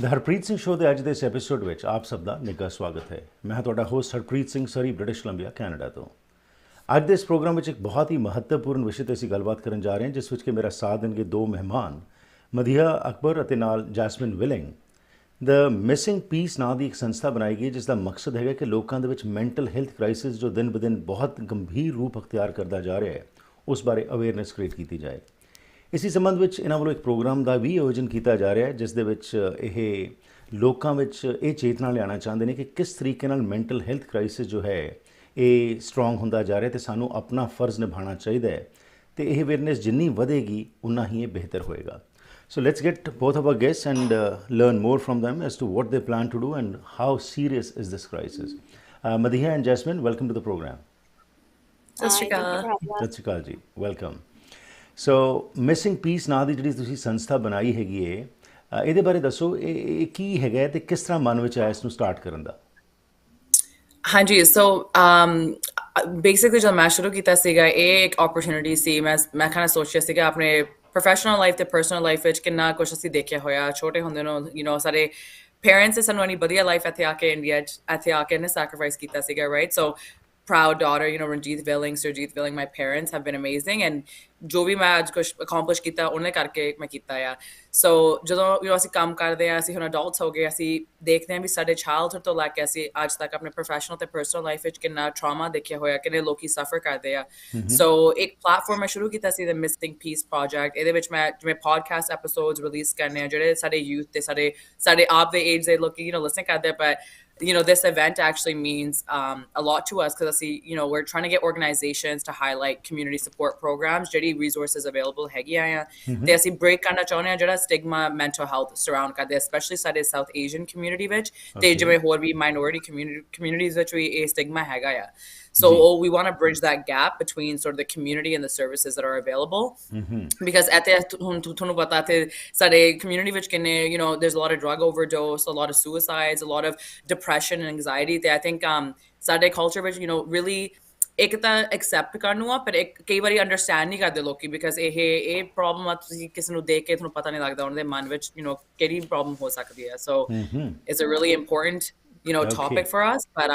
ਦ Harpreet Singh show ਦੇ ਅੱਜ ਦੇ ਇਸ ਐਪੀਸੋਡ ਵਿੱਚ ਆਪ ਸਭ ਦਾ ਨਿੱਘਾ ਸਵਾਗਤ ਹੈ। ਮੈਂ ਹਾਂ ਤੁਹਾਡਾ ਹੋਸਟ ਹਰਪ੍ਰੀਤ ਸਿੰਘ, ਸਰੀ, ਬ੍ਰਿਟਿਸ਼ ਕੋਲੰਬੀਆ, ਕੈਨੇਡਾ ਤੋਂ। ਅੱਜ ਦੇ ਇਸ ਪ੍ਰੋਗਰਾਮ ਵਿੱਚ ਇੱਕ ਬਹੁਤ ਹੀ ਮਹੱਤਵਪੂਰਨ ਵਿਸ਼ੇ 'ਤੇ ਅਸੀਂ ਗੱਲਬਾਤ ਕਰਨ ਜਾ ਰਹੇ ਹਾਂ, ਜਿਸ ਵਿੱਚ ਕਿ ਮੇਰਾ ਸਾਥ ਦੇਣਗੇ ਦੋ ਮਹਿਮਾਨ, ਮਦੀਹਾ ਅਕਬਰ ਅਤੇ ਨਾਲ ਜੈਸਮਿਨ ਵਿਲਿੰਗ। ਦ ਮਿਸਿੰਗ ਪੀਸ ਨਾਂ ਦੀ ਇੱਕ ਸੰਸਥਾ ਬਣਾਈ ਗਈ, ਜਿਸ ਦਾ ਮਕਸਦ ਹੈਗਾ ਕਿ ਲੋਕਾਂ ਦੇ ਵਿੱਚ ਮੈਂਟਲ ਹੈਲਥ ਕ੍ਰਾਈਸਿਸ ਜੋ ਦਿਨ ਬ ਦਿਨ ਬਹੁਤ ਗੰਭੀਰ ਰੂਪ ਅਖਤਿਆਰ ਕਰਦਾ ਜਾ ਰਿਹਾ ਹੈ, ਉਸ ਬਾਰੇ ਅਵੇਅਰਨੈਸ ਕ੍ਰੀਏਟ ਕੀਤੀ ਜਾਏ। ਇਸੇ ਸੰਬੰਧ ਵਿੱਚ ਇਹਨਾਂ ਵੱਲੋਂ ਇੱਕ ਪ੍ਰੋਗਰਾਮ ਦਾ ਵੀ ਆਯੋਜਨ ਕੀਤਾ ਜਾ ਰਿਹਾ ਹੈ, ਜਿਸ ਦੇ ਵਿੱਚ ਇਹ ਲੋਕਾਂ ਵਿੱਚ ਇਹ ਚੇਤਨਾ ਲਿਆਉਣਾ ਚਾਹੁੰਦੇ ਨੇ ਕਿ ਕਿਸ ਤਰੀਕੇ ਨਾਲ ਮੈਂਟਲ ਹੈਲਥ ਕ੍ਰਾਈਸਿਸ ਜੋ ਹੈ ਇਹ ਸਟਰੋਂਗ ਹੁੰਦਾ ਜਾ ਰਿਹਾ, ਅਤੇ ਸਾਨੂੰ ਆਪਣਾ ਫਰਜ਼ ਨਿਭਾਉਣਾ ਚਾਹੀਦਾ ਹੈ, ਅਤੇ ਇਹ ਅਵੇਅਰਨੈਸ ਜਿੰਨੀ ਵਧੇਗੀ ਉਨਾ ਹੀ ਇਹ ਬਿਹਤਰ ਹੋਏਗਾ। So let's get both of our guests and learn more from them as to what they plan to do and how serious is this crisis. Madiha and Jasmine, welcome to the program. ਸਤਿ ਸ਼੍ਰੀ Thank you Akal. for having us. ਸਤਿ ਸ਼੍ਰੀ ਅਕਾਲ ਜੀ, welcome. ਸੋ missing piece ਨਾਂ ਦੀ ਜਿਹੜੀ ਤੁਸੀਂ ਸੰਸਥਾ ਬਣਾਈ ਹੈਗੀ ਹੈ, ਇਹਦੇ ਬਾਰੇ ਦੱਸੋ, ਇਹ ਕੀ ਹੈਗਾ ਅਤੇ ਕਿਸ ਤਰ੍ਹਾਂ ਮਨ ਵਿੱਚ ਆਇਆ ਇਸ ਨੂੰ ਸਟਾਰਟ ਕਰਨ ਦਾ? ਹਾਂਜੀ, ਸੋ ਬੇਸਿਕਲੀ ਜਦੋਂ ਮੈਂ ਸ਼ੁਰੂ ਕੀਤਾ ਸੀਗਾ, ਇਹ ਇੱਕ ਓਪਰਚੁਨਿਟੀ ਸੀ। ਮੈਂ kind of ਸੋਚਿਆ ਸੀਗਾ ਆਪਣੇ ਪ੍ਰੋਫੈਸ਼ਨਲ ਲਾਈਫ ਤੇ ਪਰਸਨਲ ਲਾਈਫ ਵਿੱਚ ਕਿੰਨਾ ਕੁਛ ਅਸੀਂ ਦੇਖਿਆ ਹੋਇਆ। ਛੋਟੇ ਹੁੰਦੇ ਨੂੰ ਸਾਡੇ ਪੇਰੈਂਟਸ ਨੇ ਸਾਨੂੰ ਇੰਨੀ ਵਧੀਆ ਲਾਈਫ ਇੱਥੇ ਆ ਕੇ ਇੰਡੀਆ 'ਚ ਇੱਥੇ ਆ ਕੇ ਇਹਨੇ ਸੈਕਰੀਫਾਈਸ ਕੀਤਾ ਸੀਗਾ, right? So proud daughter, Ranjit Villing, Surjit Villing, my parents have been amazing, and ਜੋ ਵੀ ਮੈਂ ਅੱਜ ਕੁਛ ਅਕੰਪਲਿਸ਼ ਕੀਤਾ ਉਹਨੇ ਕਰਕੇ ਮੈਂ ਕੀਤਾ ਆ। ਸੋ ਜਦੋਂ ਅਸੀਂ ਕੰਮ ਕਰਦੇ ਹਾਂ, ਅਸੀਂ ਹੁਣ ਅਡਲਟਸ ਹੋ ਗਏ, ਅਸੀਂ ਦੇਖਦੇ ਹਾਂ ਵੀ ਸਾਡੇ ਚਾਈਲਡਹੁੱਡ ਤੋਂ ਲੈ ਕੇ ਅਸੀਂ ਅੱਜ ਤੱਕ ਆਪਣੇ ਪ੍ਰੋਫੈਸ਼ਨਲ ਤੇ ਪਰਸਨਲ ਲਾਈਫ ਵਿੱਚ ਕਿੰਨਾ ਟਰਾਮਾ ਦੇਖਿਆ ਹੋਇਆ, ਕਿੰਨੇ ਲੋਕੀ ਸਫਰ ਕਰਦੇ ਆ। ਸੋ ਇੱਕ ਪਲੈਟਫਾਰਮ ਮੈਂ ਸ਼ੁਰੂ ਕੀਤਾ ਸੀ, ਦ ਮਿਸਿੰਗ ਪੀਸ ਪ੍ਰੋਜੈਕਟ। ਇਹਦੇ ਵਿੱਚ ਮੈਂ ਜਿਵੇਂ ਪੋਡਕਾਸਟ ਐਪੀਸੋਡਸ ਰਿਲੀਜ਼ ਕਰਨੇ ਆ, ਜਿਹੜੇ ਸਾਡੇ ਯੂਥ ਤੇ ਸਾਡੇ ਆਪ ਦੇ ਏਜ ਦੇ ਲੋਕੀ ਲਿਸਨ ਕਰਦੇ ਆ। But this event actually means a lot to us because we're trying to get organizations to highlight community support programs, ਜਿਹੜੀ resources available ਹੈਗੀਆਂ ਆ, ਤੇ ਅਸੀਂ break ਕਰਨਾ ਚਾਹੁੰਦੇ ਆ ਜਿਹੜਾ stigma mental health surround ਕਰਦੇ ਆ, especially ਸਾਡੇ South Asian community ਵਿੱਚ, ਤੇ ਜਿਵੇਂ ਹੋਰ ਵੀ minority communities ਵਿੱਚ ਵੀ ਇਹ stigma ਹੈਗਾ ਆ। So we want to bridge that gap between sort of the community and the services that are available, because at the ਤੁਹਾਨੂੰ ਪਤਾ ਤੇ ਸਾਡੇ community ਵਿੱਚ ਕਿੰਨੇ there's a lot of drug overdose, a lot of suicides, a lot of depression and anxiety. ਤੇ I think ਸਾਡੇ culture ਵਿੱਚ really ਇੱਕ ਤਾਂ ਐਕਸੈਪਟ ਕਰਨ ਨੂੰ ਆ, ਪਰ ਇੱਕ ਕਈ ਵਾਰੀ ਅੰਡਰਸਟੈਂਡ ਨਹੀਂ ਕਰਦੇ ਲੋਕੀ, ਬਿਕਾਜ਼ ਇਹ ਪ੍ਰੋਬਲਮ ਆ, ਤੁਸੀਂ ਕਿਸੇ ਨੂੰ ਦੇਖ ਕੇ ਤੁਹਾਨੂੰ ਪਤਾ ਨਹੀਂ ਲੱਗਦਾ ਉਹਨਾਂ ਦੇ ਮਨ ਵਿੱਚ ਕਿਹੜੀ ਪ੍ਰੋਬਲਮ ਹੋ ਸਕਦੀ ਹੈ। So it's a really important topic for us, but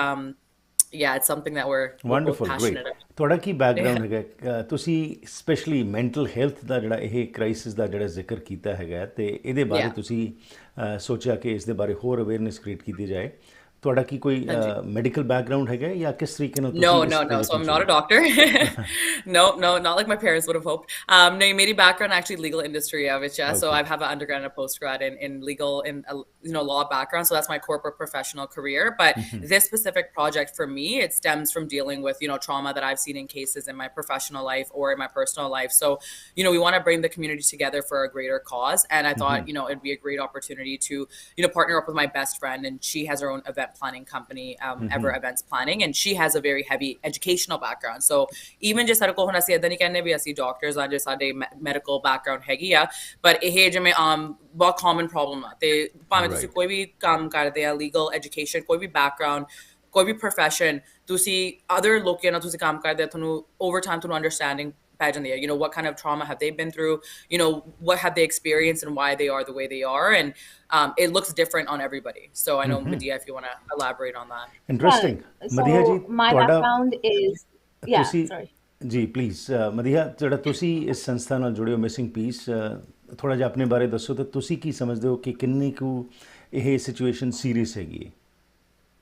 yeah, it's something that we're wonderful, passionate great. about. ਤੁਹਾਡਾ ਕੀ ਬੈਕਗਰਾਊਂਡ ਹੈਗਾ? ਤੁਸੀਂ ਸਪੈਸ਼ਲੀ ਮੈਂਟਲ ਹੈਲਥ ਦਾ ਜਿਹੜਾ ਇਹ ਕ੍ਰਾਈਸਿਸ ਦਾ ਜਿਹੜਾ ਜ਼ਿਕਰ ਕੀਤਾ ਹੈਗਾ, ਅਤੇ ਇਹਦੇ ਬਾਰੇ ਤੁਸੀਂ ਸੋਚਿਆ ਕਿ ਇਸ ਦੇ ਬਾਰੇ ਹੋਰ ਅਵੇਅਰਨੈਸ ਕ੍ਰੀਏਟ ਕੀਤੀ ਜਾਏ। ਤੁਹਾਡਾ ਕੀ ਕੋਈ ਮੈਡੀਕਲ ਬੈਕਗਰਾਊਂਡ ਹੈਗਾ, ਜਾਂ ਕਿਸ ਤਰੀਕੇ ਨਾਲ No. So I'm not a doctor. No, not like my parents would have hoped. No, my background actually legal industry, which so I have an undergrad and a postgrad in legal and law background. So that's my corporate professional career. But this specific project for me, it stems from dealing with trauma that I've seen in cases in my professional life or in my personal life. So we want to bring the community together for a greater cause, and I thought it'd be a great opportunity to partner up with my best friend, and she has her own event planning company, Ever Events Planning, and she has a very heavy educational background. So even just ਸਾਡੇ ਕੋਲ ਹੁਣ ਅਸੀਂ ਇਦਾਂ ਨਹੀਂ ਕਹਿੰਦੇ ਵੀ ਅਸੀਂ doctors ਆ, ਜੇ ਸਾਡੇ ਮੈਡੀਕਲ ਬੈਕਗਰਾਉਂਡ ਹੈਗੀ ਆ, ਪਰ ਇਹ ਜਿਵੇਂ ਬਹੁਤ ਕਾਮਨ ਪ੍ਰੋਬਲਮ ਆ। ਤੇ ਭਾਵੇਂ ਤੁਸੀਂ ਕੋਈ ਵੀ ਕੰਮ ਕਰਦੇ ਆ, ਲੀਗਲ ਐਜੂਕੇਸ਼ਨ, ਕੋਈ ਵੀ ਬੈਕਗਰਾਉਂਡ, ਕੋਈ ਵੀ ਪ੍ਰੋਫੈਸ਼ਨ, ਤੁਸੀਂ ਅਦਰ ਲੋਕਾਂ ਨਾਲ ਤੁਸੀਂ ਕੰਮ ਕਰਦੇ ਆ, ਤੁਹਾਨੂੰ ਓਵਰ ਟਾਈਮ ਤੁਹਾਨੂੰ ਅੰਡਰਸਟੈਂਡਿੰਗ ਪੈ ਜਾਂਦੀ ਹੈ। What kind of trauma have they been through? What have they experienced and why they are the way they are? And it looks different on everybody. So I know, Madiha, if you want to elaborate on that. Interesting. So ਮਦੀਹਾ ਜੀ, my ਤੁਹਾਡਾ background is, yeah, ਤੁਸੀਂ sorry. ਜੀ please, ਮਦੀਹਾ, ਜਿਹੜਾ ਤੁਸੀਂ ਇਸ ਸੰਸਥਾ ਨਾਲ ਜੁੜੇ ਹੋ ਮਿਸਿੰਗ ਪੀਸ, ਥੋੜ੍ਹਾ ਜਿਹਾ ਆਪਣੇ ਬਾਰੇ ਦੱਸੋ, ਤੇ ਤੁਸੀਂ ਕੀ ਸਮਝਦੇ ਹੋ ਕਿ ਕਿੰਨੀ ਕੁ ਇਹ ਸਿਚੁਏਸ਼ਨ ਸੀਰੀਅਸ ਹੈਗੀ ਹੈ?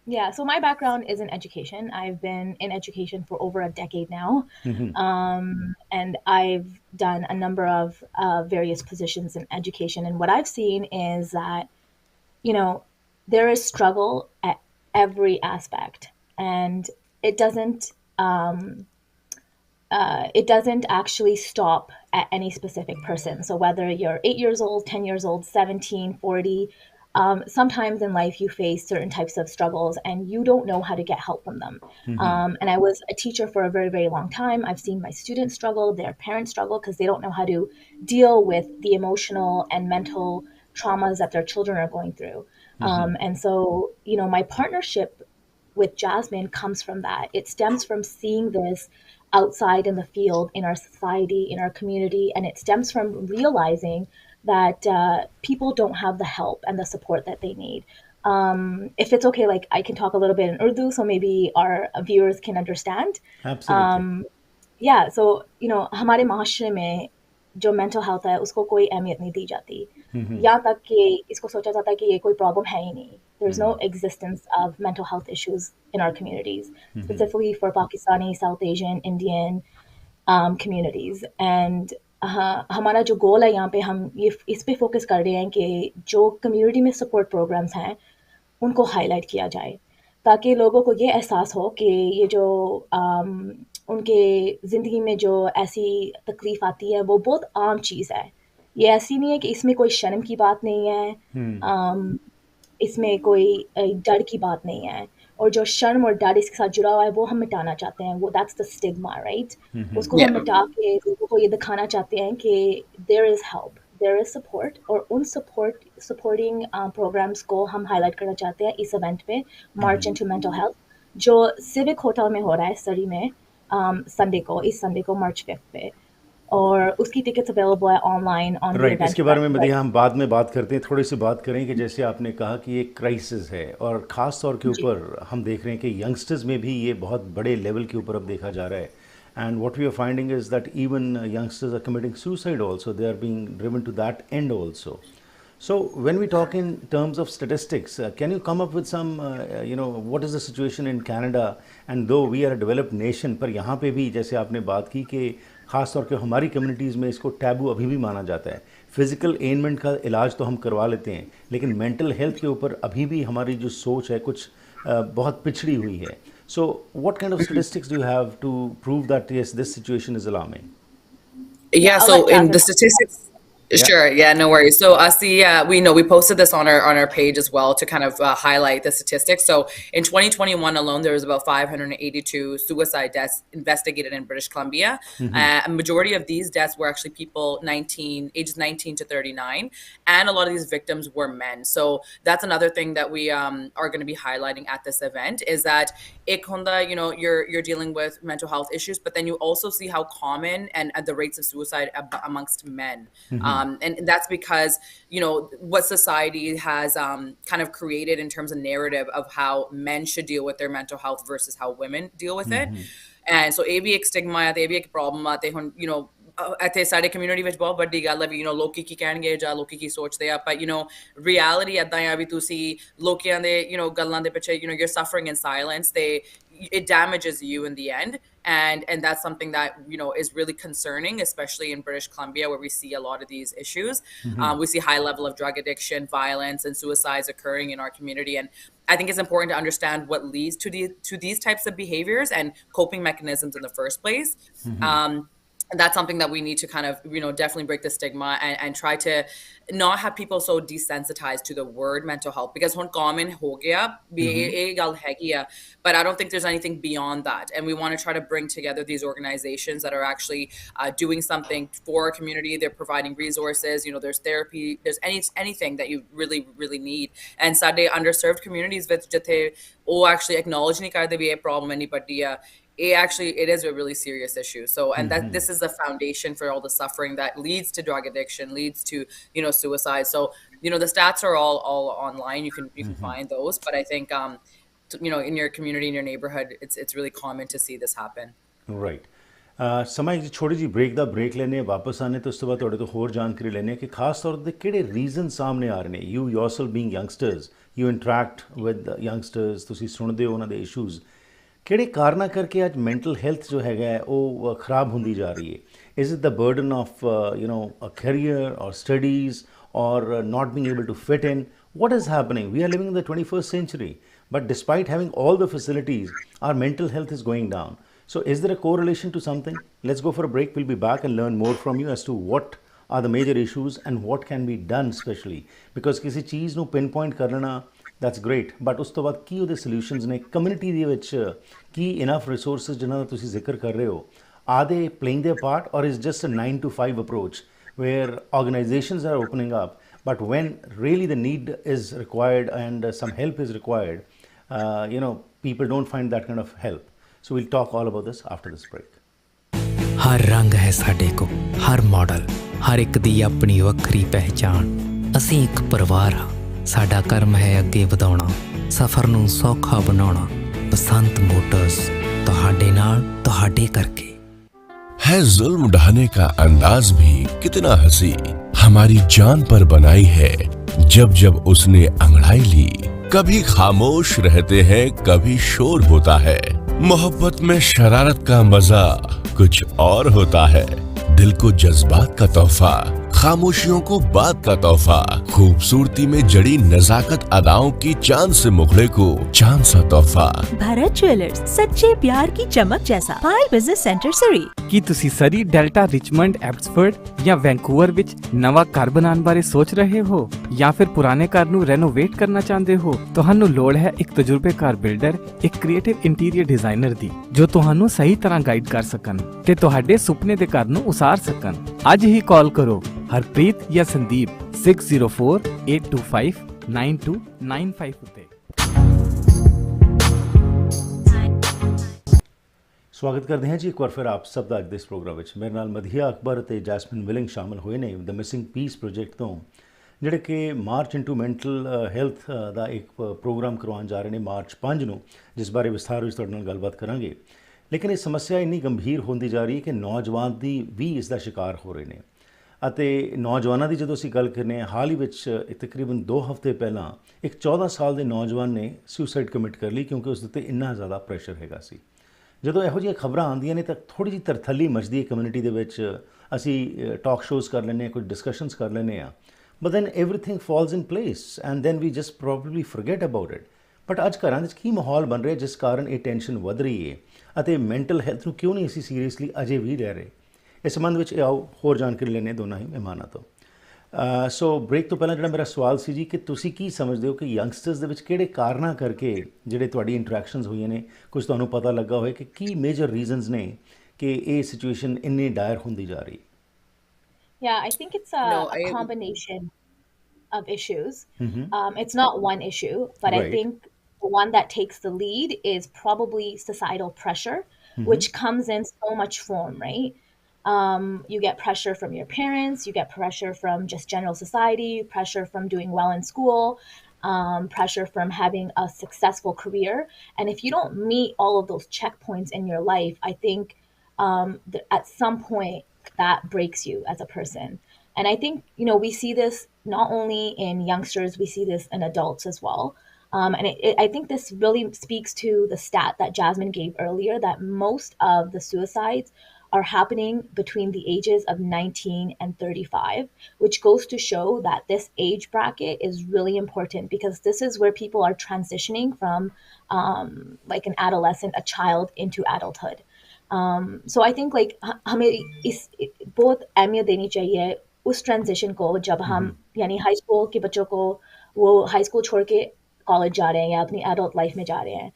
Yeah, so my background is in education. I've been in education for over a decade now. And I've done a number of various positions in education. And what I've seen is that, there is struggle at every aspect. And it doesn't actually stop at any specific person. So whether you're 8 years old, 10 years old, 17, 40, sometimes in life you face certain types of struggles and you don't know how to get help from them. And I was a teacher for a very, very long time. I've seen my students struggle, their parents struggle, because they don't know how to deal with the emotional and mental traumas that their children are going through. And so, my partnership with Jasmine comes from that. It stems from seeing this outside in the field, in our society, in our community, and it stems from realizing that people don't have the help and the support that they need. If it's okay, like I can talk a little bit in Urdu, so maybe our viewers can understand. Absolutely. Yeah, so हमारे माशरे में जो mental health है उसको कोई अहमियत नहीं दी जाती, यहाँ तक कि इसको सोचा जाता है कि ये कोई प्रॉब्लम है ही नहीं. There's no existence of mental health issues in our communities, specifically for Pakistani, South Asian, Indian communities. And हमारा जो गोल है यहाँ पे, हम ये इस पे फोकस कर रहे हैं कि जो कम्युनिटी में सपोर्ट प्रोग्राम्स हैं उनको हाईलाइट किया जाए, ताकि लोगों को ये एहसास हो कि ये जो उनके ज़िंदगी में जो ऐसी तकलीफ़ आती है वो बहुत आम चीज़ है. ये ऐसी नहीं है कि इसमें कोई शर्म की बात नहीं है, इसमें कोई डर की बात नहीं है, और जो शर्म और डर इसके साथ जुड़ा हुआ है वो हम मिटाना चाहते हैं. वो दैट्स द स्टिग्मा, राइट? उसको हम Yeah. मिटा के लोगों को ये दिखाना चाहते हैं कि there is help, there is support, और उन सपोर्टिंग प्रोग्राम्स को हम हाईलाइट करना चाहते हैं इस इवेंट पे, मार्च इनटू मेंटल हेल्थ, जो सिविक होटल में हो रहा है सरी में इस संडे को मार्च 5 पे, और उसकी टिकट्स अवेलेबल है online on the right, event इसके बारे में वेबसाइट. मदिहा हम बाद में बात करते हैं. थोड़ी सी बात करें कि जैसे आपने कहा कि ये क्राइसिस है और ख़ास तौर के जी. ऊपर हम देख रहे हैं कि यंगस्टर्स में भी ये बहुत बड़े लेवल के ऊपर अब देखा जा रहा है. And what we are finding is that even youngsters are committing suicide also, they are being driven to that and also. So when we talk in terms of statistics, can you come up with some, what is the situation in Canada? And though we are a developed nation, पर यहाँ पे भी जैसे आपने बात की कि ख़ास तौर पे हमारी कम्युनिटीज़ में इसको टैबू अभी भी माना जाता है. फिज़िकल एलिमेंट का इलाज तो हम करवा लेते हैं, लेकिन मेंटल हेल्थ के ऊपर अभी भी हमारी जो सोच है कुछ बहुत पिछड़ी हुई है. So what kind of statistics do you have to prove that yes, this situation is alarming? Yeah, Yeah, I'll so let in the Jasmine. statistics, Yeah. sure, yeah, no worries. So see, we know we posted this on our page as well to kind of highlight the statistics. So in 2021 alone, there was about 582 suicide deaths investigated in British Columbia. A majority of these deaths were actually people ages 19 to 39, and a lot of these victims were men. So that's another thing that we are going to be highlighting at this event, is that ek honda, you're dealing with mental health issues, but then you also see how common and the rates of suicide amongst men. And that's because, what society has kind of created in terms of narrative of how men should deal with their mental health versus how women deal with it. And so ਇਹ ਵੀ ਇੱਕ stigma ਹੈ, ਤੇ ਇਹ ਵੀ ਇੱਕ problem ਆ. ਤੇ ਹੁਣ ਇੱਥੇ ਸਾਡੇ ਕਮਿਊਨਿਟੀ ਵਿੱਚ ਬਹੁਤ ਵੱਡੀ ਗੱਲ ਹੈ ਵੀ ਲੋਕੀ ਕੀ ਕਹਿਣਗੇ ਜਾਂ ਲੋਕੀ ਕੀ ਸੋਚਦੇ ਆ, but reality ਏਦਾਂ ਆ ਵੀ ਤੁਸੀਂ ਲੋਕਾਂ ਦੇ ਗੱਲਾਂ ਦੇ ਪਿੱਛੇ you're suffering in silence. It damages you in the end, and that's something that is really concerning, especially in British Columbia, where we see a lot of these issues. We see high level of drug addiction, violence, and suicides occurring in our community, and I think it's important to understand what leads to these types of behaviors and coping mechanisms in the first place. And that's something that we need to kind of, definitely break the stigma and try to not have people so desensitized to the word mental health, because hun common ho gaya bhi eh gal hegi hai, but I don't think there's anything beyond that. And we want to try to bring together these organizations that are actually doing something for our community. They're providing resources, there's therapy, there's anything that you really, really need. And ਸਾਡੇ underserved communities with jithe oh actually acknowledge nahi karte bhi eh problem nahi paddi hai, it is a really serious issue. So, and that this is the foundation for all the suffering that leads to drug addiction, leads to suicide. So the stats are all online. You can find those, but I think in your community, in your neighborhood, it's really common to see this happen. Right. ਸਮਾਂ ਇੱਕ ਛੋਟੀ ਜਿਹੀ break ਲੈਣੇ, ਵਾਪਸ ਆਨੇ ਤੇ ਉਸ ਤੋਂ ਬਾਅਦ ਤੁਹਾਡੇ ਤੋਂ ਹੋਰ ਜਾਣਕਾਰੀ ਲੈਣੇ ਕਿ ਖਾਸ ਤੌਰ ਤੇ ਕਿਹੜੇ ਰੀਜ਼ਨ ਸਾਹਮਣੇ ਆ ਰਹੇ ਨੇ. You yourself being youngsters, you interact with youngsters, ਤੁਸੀਂ ਸੁਣਦੇ ਹੋ ਉਹਨਾਂ ਦੇ ਇਸ਼ੂਜ਼. ਕਿਹੜੇ ਕਾਰਨਾਂ ਕਰਕੇ ਅੱਜ ਮੈਂਟਲ ਹੈਲਥ ਜੋ ਹੈਗਾ ਉਹ ਖਰਾਬ ਹੁੰਦੀ ਜਾ ਰਹੀ ਹੈ? Is it the burden of a career or studies or not being able to fit in? What is happening? We are living in the 21st century, but despite having all the facilities, our mental health is going down. So is there a correlation to something? Let's go for a break. We'll be back and learn more from you as to what are the major issues and what can be done specially. Because किसी चीज़ ਨੂੰ pinpoint ਕਰ ਲੈਣਾ, that's great, but ਉਸ ਤੋਂ ਬਾਅਦ ਕੀ ਉਹਦੇ solutions ਨੇ community ਦੇ ਵਿੱਚ? ਕੀ enough resources ਜਿਨ੍ਹਾਂ ਦਾ ਤੁਸੀਂ ਜ਼ਿਕਰ ਕਰ ਰਹੇ ਹੋ, are they playing their part, or is just a 9 to 5 approach where organizations are opening up, but when really the need is required and some help is required, people don't find that kind of help. So we'll talk all about this after this break. हर रंग है साडे को, हर model, ਹਰ ਇੱਕ ਦੀ ਆਪਣੀ ਵੱਖਰੀ ਪਹਿਚਾਣ। ਅਸੀਂ ਇੱਕ ਪਰਿਵਾਰ ਹਾਂ, ਸਾਡਾ ਕਰਮ ਹੈ ਅੱਗੇ ਵਧਾਉਣਾ, ਸਫ਼ਰ ਨੂੰ ਸੌਖਾ ਬਣਾਉਣਾ। ਬਸੰਤ ਮੋਟਰਸ, ਤੁਹਾਡੇ ਨਾਲ, ਤੁਹਾਡੇ करके। है जुल्म ढाने का अंदाज भी कितना हंसी, हमारी जान पर बनाई है जब जब उसने अंगड़ाई ली। कभी खामोश रहते हैं, कभी शोर होता है। मोहब्बत में शरारत का मजा कुछ और होता है। दिल को जज्बात का तोहफा, खामोशियों को बात का तोहफा, खूबसूरती में जड़ी नजाकत अदाओं की चांद से मुखड़े को चांद सा तोहफा। भारत ज्वेलर्स, सच्चे प्यार की चमक जैसा। पायल बिजनेस सेंटर सरी। ਕੀ ਤੁਸੀਂ ਸਰੀ, ਡੈਲਟਾ, ਰਿਚਮੰਡ, ਐਬਸਫੋਰਡ ਜਾਂ ਵੈਂਕੂਵਰ ਵਿੱਚ ਨਵਾਂ ਘਰ ਬਣਾਉਣ ਬਾਰੇ ਸੋਚ ਰਹੇ ਹੋ ਜਾਂ ਫਿਰ ਪੁਰਾਣੇ ਘਰ ਨੂੰ ਰੈਨੋਵੇਟ ਕਰਨਾ ਚਾਹੁੰਦੇ ਹੋ? ਤੁਹਾਨੂੰ ਲੋੜ ਹੈ ਇੱਕ ਤਜਰਬੇਕਾਰ ਬਿਲਡਰ, ਇੱਕ ਕ੍ਰੀਏਟਿਵ ਇੰਟੀਰੀਅਰ ਡਿਜ਼ਾਈਨਰ ਦੀ, ਜੋ ਤੁਹਾਨੂੰ ਸਹੀ ਤਰ੍ਹਾਂ ਗਾਈਡ ਕਰ ਸਕਣ ਤੇ ਤੁਹਾਡੇ ਸੁਪਨੇ ਦੇ ਘਰ ਨੂੰ ਉਸਾਰ ਸਕਣ। ਅੱਜ ਹੀ ਕਾਲ ਕਰੋ ਹਰਪ੍ਰੀਤ ਜਾਂ ਸੰਦੀਪ 6048259295 ਉੱਤੇ। ਸਵਾਗਤ ਕਰਦੇ ਹਾਂ ਜੀ ਇੱਕ ਵਾਰ ਫਿਰ ਆਪ ਸਭ ਦਾ ਅੱਜ ਦੇ ਇਸ ਪ੍ਰੋਗਰਾਮ ਵਿੱਚ। ਮੇਰੇ ਨਾਲ ਮਧੀਆ ਅਕਬਰ ਅਤੇ ਜੈਸਮਿਨ ਵਿਲਿੰਗ ਸ਼ਾਮਲ ਹੋਏ ਨੇ ਦ ਮਿਸਿੰਗ ਪੀਸ ਪ੍ਰੋਜੈਕਟ ਤੋਂ, ਜਿਹੜੇ ਕਿ ਮਾਰਚ ਇਨਟੂ ਮੈਂਟਲ ਹੈਲਥ ਦਾ ਇੱਕ ਪ੍ਰੋਗਰਾਮ ਕਰਵਾਉਣ ਜਾ ਰਹੇ ਨੇ ਮਾਰਚ 5 ਨੂੰ, ਜਿਸ ਬਾਰੇ ਵਿਸਥਾਰ ਵਿੱਚ ਤੁਹਾਡੇ ਨਾਲ ਗੱਲਬਾਤ ਕਰਾਂਗੇ। ਲੇਕਿਨ ਇਹ ਸਮੱਸਿਆ ਇੰਨੀ ਗੰਭੀਰ ਹੁੰਦੀ ਜਾ ਰਹੀ ਹੈ ਕਿ ਨੌਜਵਾਨ ਦੀ ਵੀ ਇਸ ਦਾ ਸ਼ਿਕਾਰ ਹੋ ਰਹੇ ਨੇ। ਅਤੇ ਨੌਜਵਾਨਾਂ ਦੀ ਜਦੋਂ ਅਸੀਂ ਗੱਲ ਕਰਨੇ ਹਾਂ, ਹਾਲ ਹੀ ਵਿੱਚ ਤਕਰੀਬਨ 2 ਹਫ਼ਤੇ ਪਹਿਲਾਂ ਇੱਕ 14 ਸਾਲ ਦੇ ਨੌਜਵਾਨ ਨੇ ਸੁਸਾਈਡ ਕਮਿਟ ਕਰ ਲਈ, ਕਿਉਂਕਿ ਉਸ ਉੱਤੇ ਇੰਨਾ ਜ਼ਿਆਦਾ ਪ੍ਰੈਸ਼ਰ ਹੈਗਾ ਸੀ। ਜਦੋਂ ਇਹੋ ਜਿਹੀਆਂ ਖਬਰਾਂ ਆਉਂਦੀਆਂ ਨੇ ਤਾਂ ਥੋੜ੍ਹੀ ਜਿਹੀ ਤਰਥੱਲੀ ਮਚਦੀ ਹੈ ਕਮਿਊਨਿਟੀ ਦੇ ਵਿੱਚ। ਅਸੀਂ ਟਾਕ ਸ਼ੋਜ਼ ਕਰ ਲੈਂਦੇ ਹਾਂ, ਕੁਝ ਡਿਸਕਸ਼ਨਸ ਕਰ ਲੈਂਦੇ ਹਾਂ, but then everything falls in place and then we just probably forget about it. But ਅੱਜ ਘਰਾਂ ਵਿੱਚ ਕੀ ਮਾਹੌਲ ਬਣ ਰਿਹਾ ਜਿਸ ਕਾਰਨ ਇਹ ਟੈਨਸ਼ਨ ਵੱਧ ਰਹੀ ਹੈ, ਅਤੇ ਮੈਂਟਲ ਹੈਲਥ ਨੂੰ ਕਿਉਂ ਨਹੀਂ ਅਸੀਂ ਸੀਰੀਅਸਲੀ ਅਜੇ ਵੀ ਲੈ ਰਹੇ? ਇਸ ਸੰਬੰਧ ਵਿੱਚ ਆਓ ਹੋਰ ਜਾਣਕਾਰੀ ਲੈਂਦੇ ਦੋਨਾਂ ਹੀ ਮਹਿਮਾਨਾਂ ਤੋਂ। ਸੋ ਬ੍ਰੇਕ ਤੋਂ ਪਹਿਲਾਂ ਜਿਹੜਾ ਮੇਰਾ ਸਵਾਲ ਸੀ ਜੀ, ਕਿ ਤੁਸੀਂ ਕੀ ਸਮਝਦੇ ਹੋ ਕਿ ਯੰਗਸਟਰਸ ਦੇ ਵਿੱਚ ਕਿਹੜੇ ਕਾਰਨਾਂ ਕਰਕੇ ਜਿਹੜੇ ਤੁਹਾਡੀ ਇੰਟਰੈਕਸ਼ਨਸ ਹੋਈਆਂ ਨੇ, ਕੁਝ ਤੁਹਾਨੂੰ ਪਤਾ ਲੱਗਾ ਹੋਏ ਕਿ ਕੀ ਮੇਜਰ ਰੀਜ਼ਨਸ ਨੇ ਕਿ ਇਹ ਸਿਚੁਏਸ਼ਨ ਇੰਨੀ ਡਾਇਰ ਹੁੰਦੀ ਜਾ ਰਹੀ? Yeah, I think it's a combination of issues. It's not one issue, but I think the one that takes the lead is probably societal pressure, which comes in so much form, right? You get pressure from your parents, you get pressure from just general society, pressure from doing well in school, pressure from having a successful career. And if you don't meet all of those checkpoints in your life, I think at some point that breaks you as a person. And I think, we see this not only in youngsters, we see this in adults as well. And I think this really speaks to the stat that Jasmine gave earlier, that most of the suicides are happening between the ages of 19 and 35, which goes to show that this age bracket is really important, because this is where people are transitioning from like an adolescent, a child, into adulthood. So I think like हमें इस बहुत अहमियत देनी चाहिए उस transition को, जब हम यानी हाई स्कूल के बच्चों को वो हाई स्कूल छोड़ के कॉलेज जा रहे हैं या अपनी एडल्ट लाइफ में जा रहे हैं,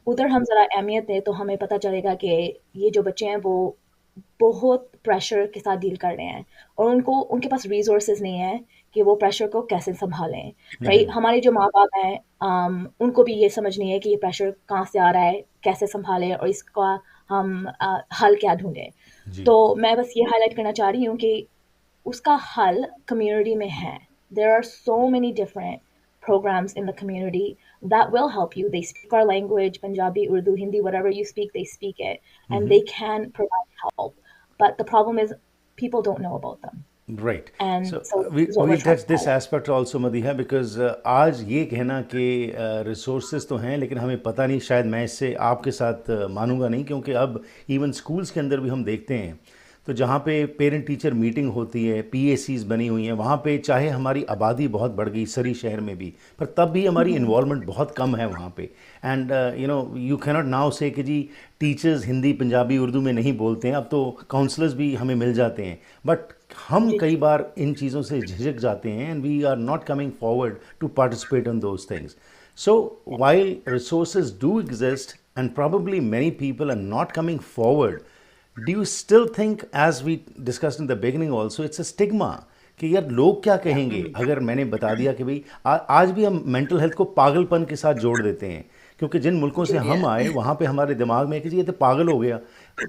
उधर हम ज़रा अहमियत दें तो हमें पता चलेगा कि ये जो बच्चे हैं वो बहुत प्रेशर के साथ डील कर रहे हैं, और उनके पास रिसोर्सेज नहीं है कि वो प्रेशर को कैसे संभालें, राइट? हमारे जो माँ बाप हैं उनको भी ये समझ नहीं है कि ये प्रेशर कहाँ से आ रहा है, कैसे संभालें, और इसका हम हल क्या ढूंढें। तो मैं बस ये हाईलाइट करना चाह रही हूँ कि उसका हल कम्युनिटी में है। There are so many different programs in the community that will help you. They speak our language, Punjabi, Urdu, Hindi, whatever you speak, they speak it, and they can provide help. But the problem is people don't know about them. Right. And so we'll touch this aspect also, Madiha, because आज ये कहना कि resources तो हैं लेकिन हमें पता नहीं, शायद मैं इससे आपके साथ मानूंगा नहीं, क्योंकि अब इवन स्कूल्स के अंदर भी हम देखते हैं तो जहाँ पे पेरेंट टीचर मीटिंग होती है, PACs बनी हुई हैं, वहाँ पे चाहे हमारी आबादी बहुत बढ़ गई सरी शहर में भी, पर तब भी हमारी इन्वॉल्वमेंट बहुत कम है वहाँ पे। एंड यू कैनॉट नाउ से कि जी टीचर्स हिंदी, पंजाबी, उर्दू में नहीं बोलते हैं, अब तो काउंसलर्स भी हमें मिल जाते हैं, बट हम कई बार इन चीज़ों से झिझक जाते हैं and we are not coming forward to participate in those things. So while resources do exist and probably many people are not coming forward, do you still think, as we discussed in the beginning also, it's a stigma कि यार लोग क्या कहेंगे अगर मैंने बता दिया कि भाई आज भी हम मेंटल हेल्थ को पागलपन के साथ जोड़ देते हैं, क्योंकि जिन मुल्कों से हम आए वहाँ पे हमारे दिमाग में है कि जी ये तो पागल हो गया,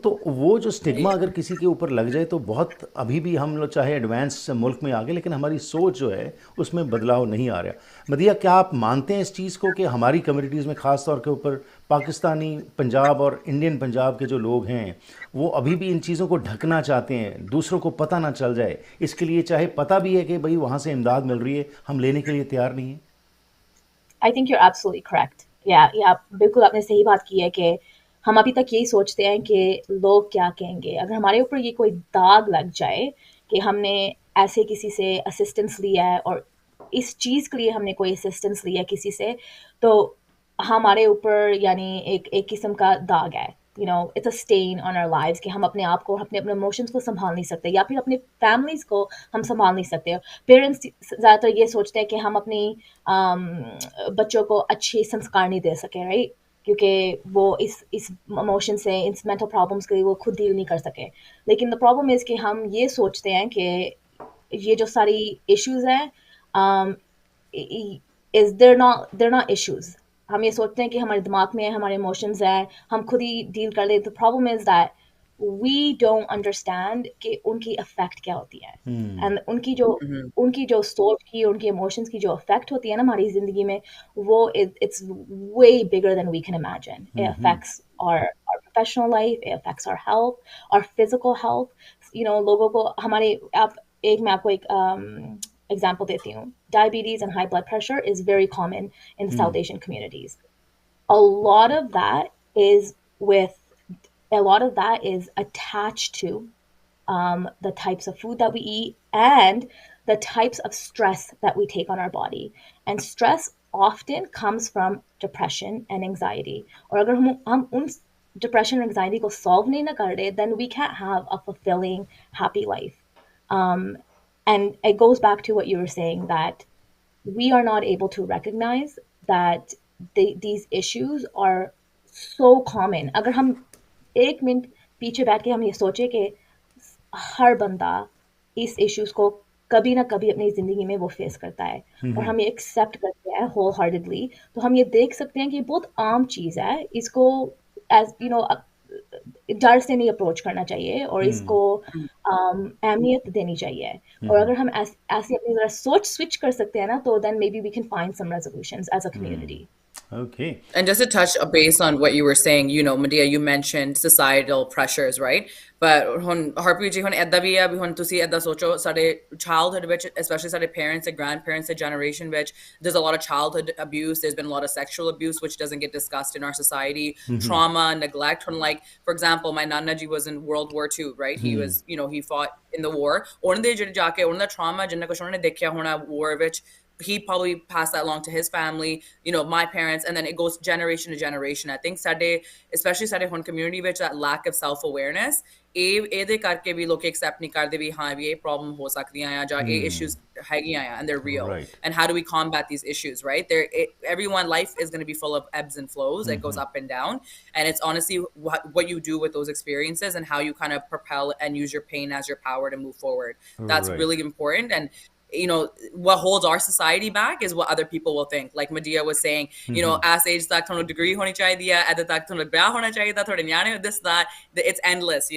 तो वो जो स्टिग्मा अगर किसी के ऊपर लग जाए तो बहुत, अभी भी हम लोग चाहे एडवांस मुल्क में आ गए लेकिन हमारी सोच जो है उसमें बदलाव नहीं आ रहा। मदिया, क्या आप मानते हैं इस चीज़ को कि हमारी कम्युनिटीज़ में ख़ास तौर के ऊपर पाकिस्तानी पंजाब और इंडियन पंजाब के जो लोग हैं वो अभी भी इन चीज़ों को ढकना चाहते हैं, दूसरों को पता ना चल जाए, इसके लिए चाहे पता भी है कि भाई वहाँ से इमदाद मिल रही है, हम लेने के लिए तैयार नहीं हैं? I think you're absolutely correct. Yeah, बिल्कुल आपने सही बात की है कि हम अभी तक यही सोचते हैं कि लोग क्या कहेंगे। अगर हमारे ऊपर ये कोई दाग लग जाए कि हमने ऐसे किसी से असिस्टेंस लिया है और इस चीज़ के लिए हमने कोई असिस्टेंस लिया किसी से, तो हमारे ऊपर यानी एक किस्म का दाग है। It's a stain on our lives कि हम अपने आप को, अपने इमोशंस को संभाल नहीं सकते या फिर अपने फैमिलीज को हम संभाल नहीं सकते। पेरेंट्स ज़्यादातर ये सोचते हैं कि हम अपनी बच्चों को अच्छे संस्कार नहीं दे सके, राइट, क्योंकि वो इस इमोशन से, इस मेंटल प्रॉब्लम्स के लिए वो खुद डील नहीं कर सके। लेकिन द प्रॉब्लम इज़ कि हम ये सोचते हैं कि ये जो सारी इश्यूज हैं is they're not issues. हम ये सोचते हैं कि हमारे दिमाग में हमारे इमोशंस हैं, हम खुद ही डील कर ले। The problem is that we don't understand कि उनकी इफेक्ट क्या होती है, एंड उनकी जो सोच की, उनकी इमोशंस की जो इफेक्ट होती है ना हमारी जिंदगी में, वो it's way bigger than we can imagine. It affects our professional life, it affects our health, our physical health. लोगों को हमारे मैं आपको एक example देती हूँ. Diabetes and high blood pressure is very common in South Asian communities. A lot of that is attached to the types of food that we eat and the types of stress that we take on our body. And stress often comes from depression and anxiety. और अगर हम उन depression and anxiety को solve नहीं ना कर रहे, then we can't have a fulfilling, happy life. And it goes back to what you were saying, that we are not able to recognize that these issues are so common. अगर हम एक minute पीछे बैठ के हम ये सोचे कि हर बंदा इस इश्यूज को कभी ना कभी अपनी जिंदगी में वो फेस करता है और हम ये एक्सेप्ट करते हैं होल हार्टेडली, तो हम ये देख सकते हैं कि बहुत आम चीज़ है। इसको एज डर से नहीं अप्रोच करना चाहिए और इसको अहमियत देनी चाहिए। और अगर हम ऐसे अपनी जरा सोच स्विच कर सकते हैं ना, तो then maybe we can find some resolutions as a community. Okay. And just to touch base on what you were saying, Madiha, you mentioned societal pressures, right? But Harpreet ji, edda bhi hai, abhi tusi edda socho, sade childhood vich, especially sade parents and grandparents, the generation vich, there's a lot of childhood abuse. There's been a lot of sexual abuse, which doesn't get discussed in our society. Trauma, neglect. Like, for example, my Nana ji was in World War II, right? He was, he fought in the war. Unde jehde jaake, unda trauma, jinna kuch unhone dekhya hona war vich, he probably passed that along to his family, my parents, and then it goes generation to generation. I think especially sade hon community which that lack of self awareness ਇਹਦੇ ਕਰਕੇ ਵੀ ਲੋਕ accept ਨਹੀਂ ਕਰਦੇ ਵੀ ਹਾਂ ਵੀ ਇਹ problem ਹੋ ਸਕਦੀਆਂ ਆ ਜਾਂ ਇਹ issues ਹੈਗੀਆਂ ਆ, and they're real. Right. And how do we combat these issues, right? Everyone life is going to be full of ebbs and flows. It goes up and down, and it's honestly what you do with those experiences and how you kind of propel and use your pain as your power to move forward. That's Right. really important. And what holds our society back is what other people will think. Like Madiha was saying, as age tak thonu degree honi chahiye hai, at tak thonu bya hona chahiye tha, thode nyane this that, it's endless,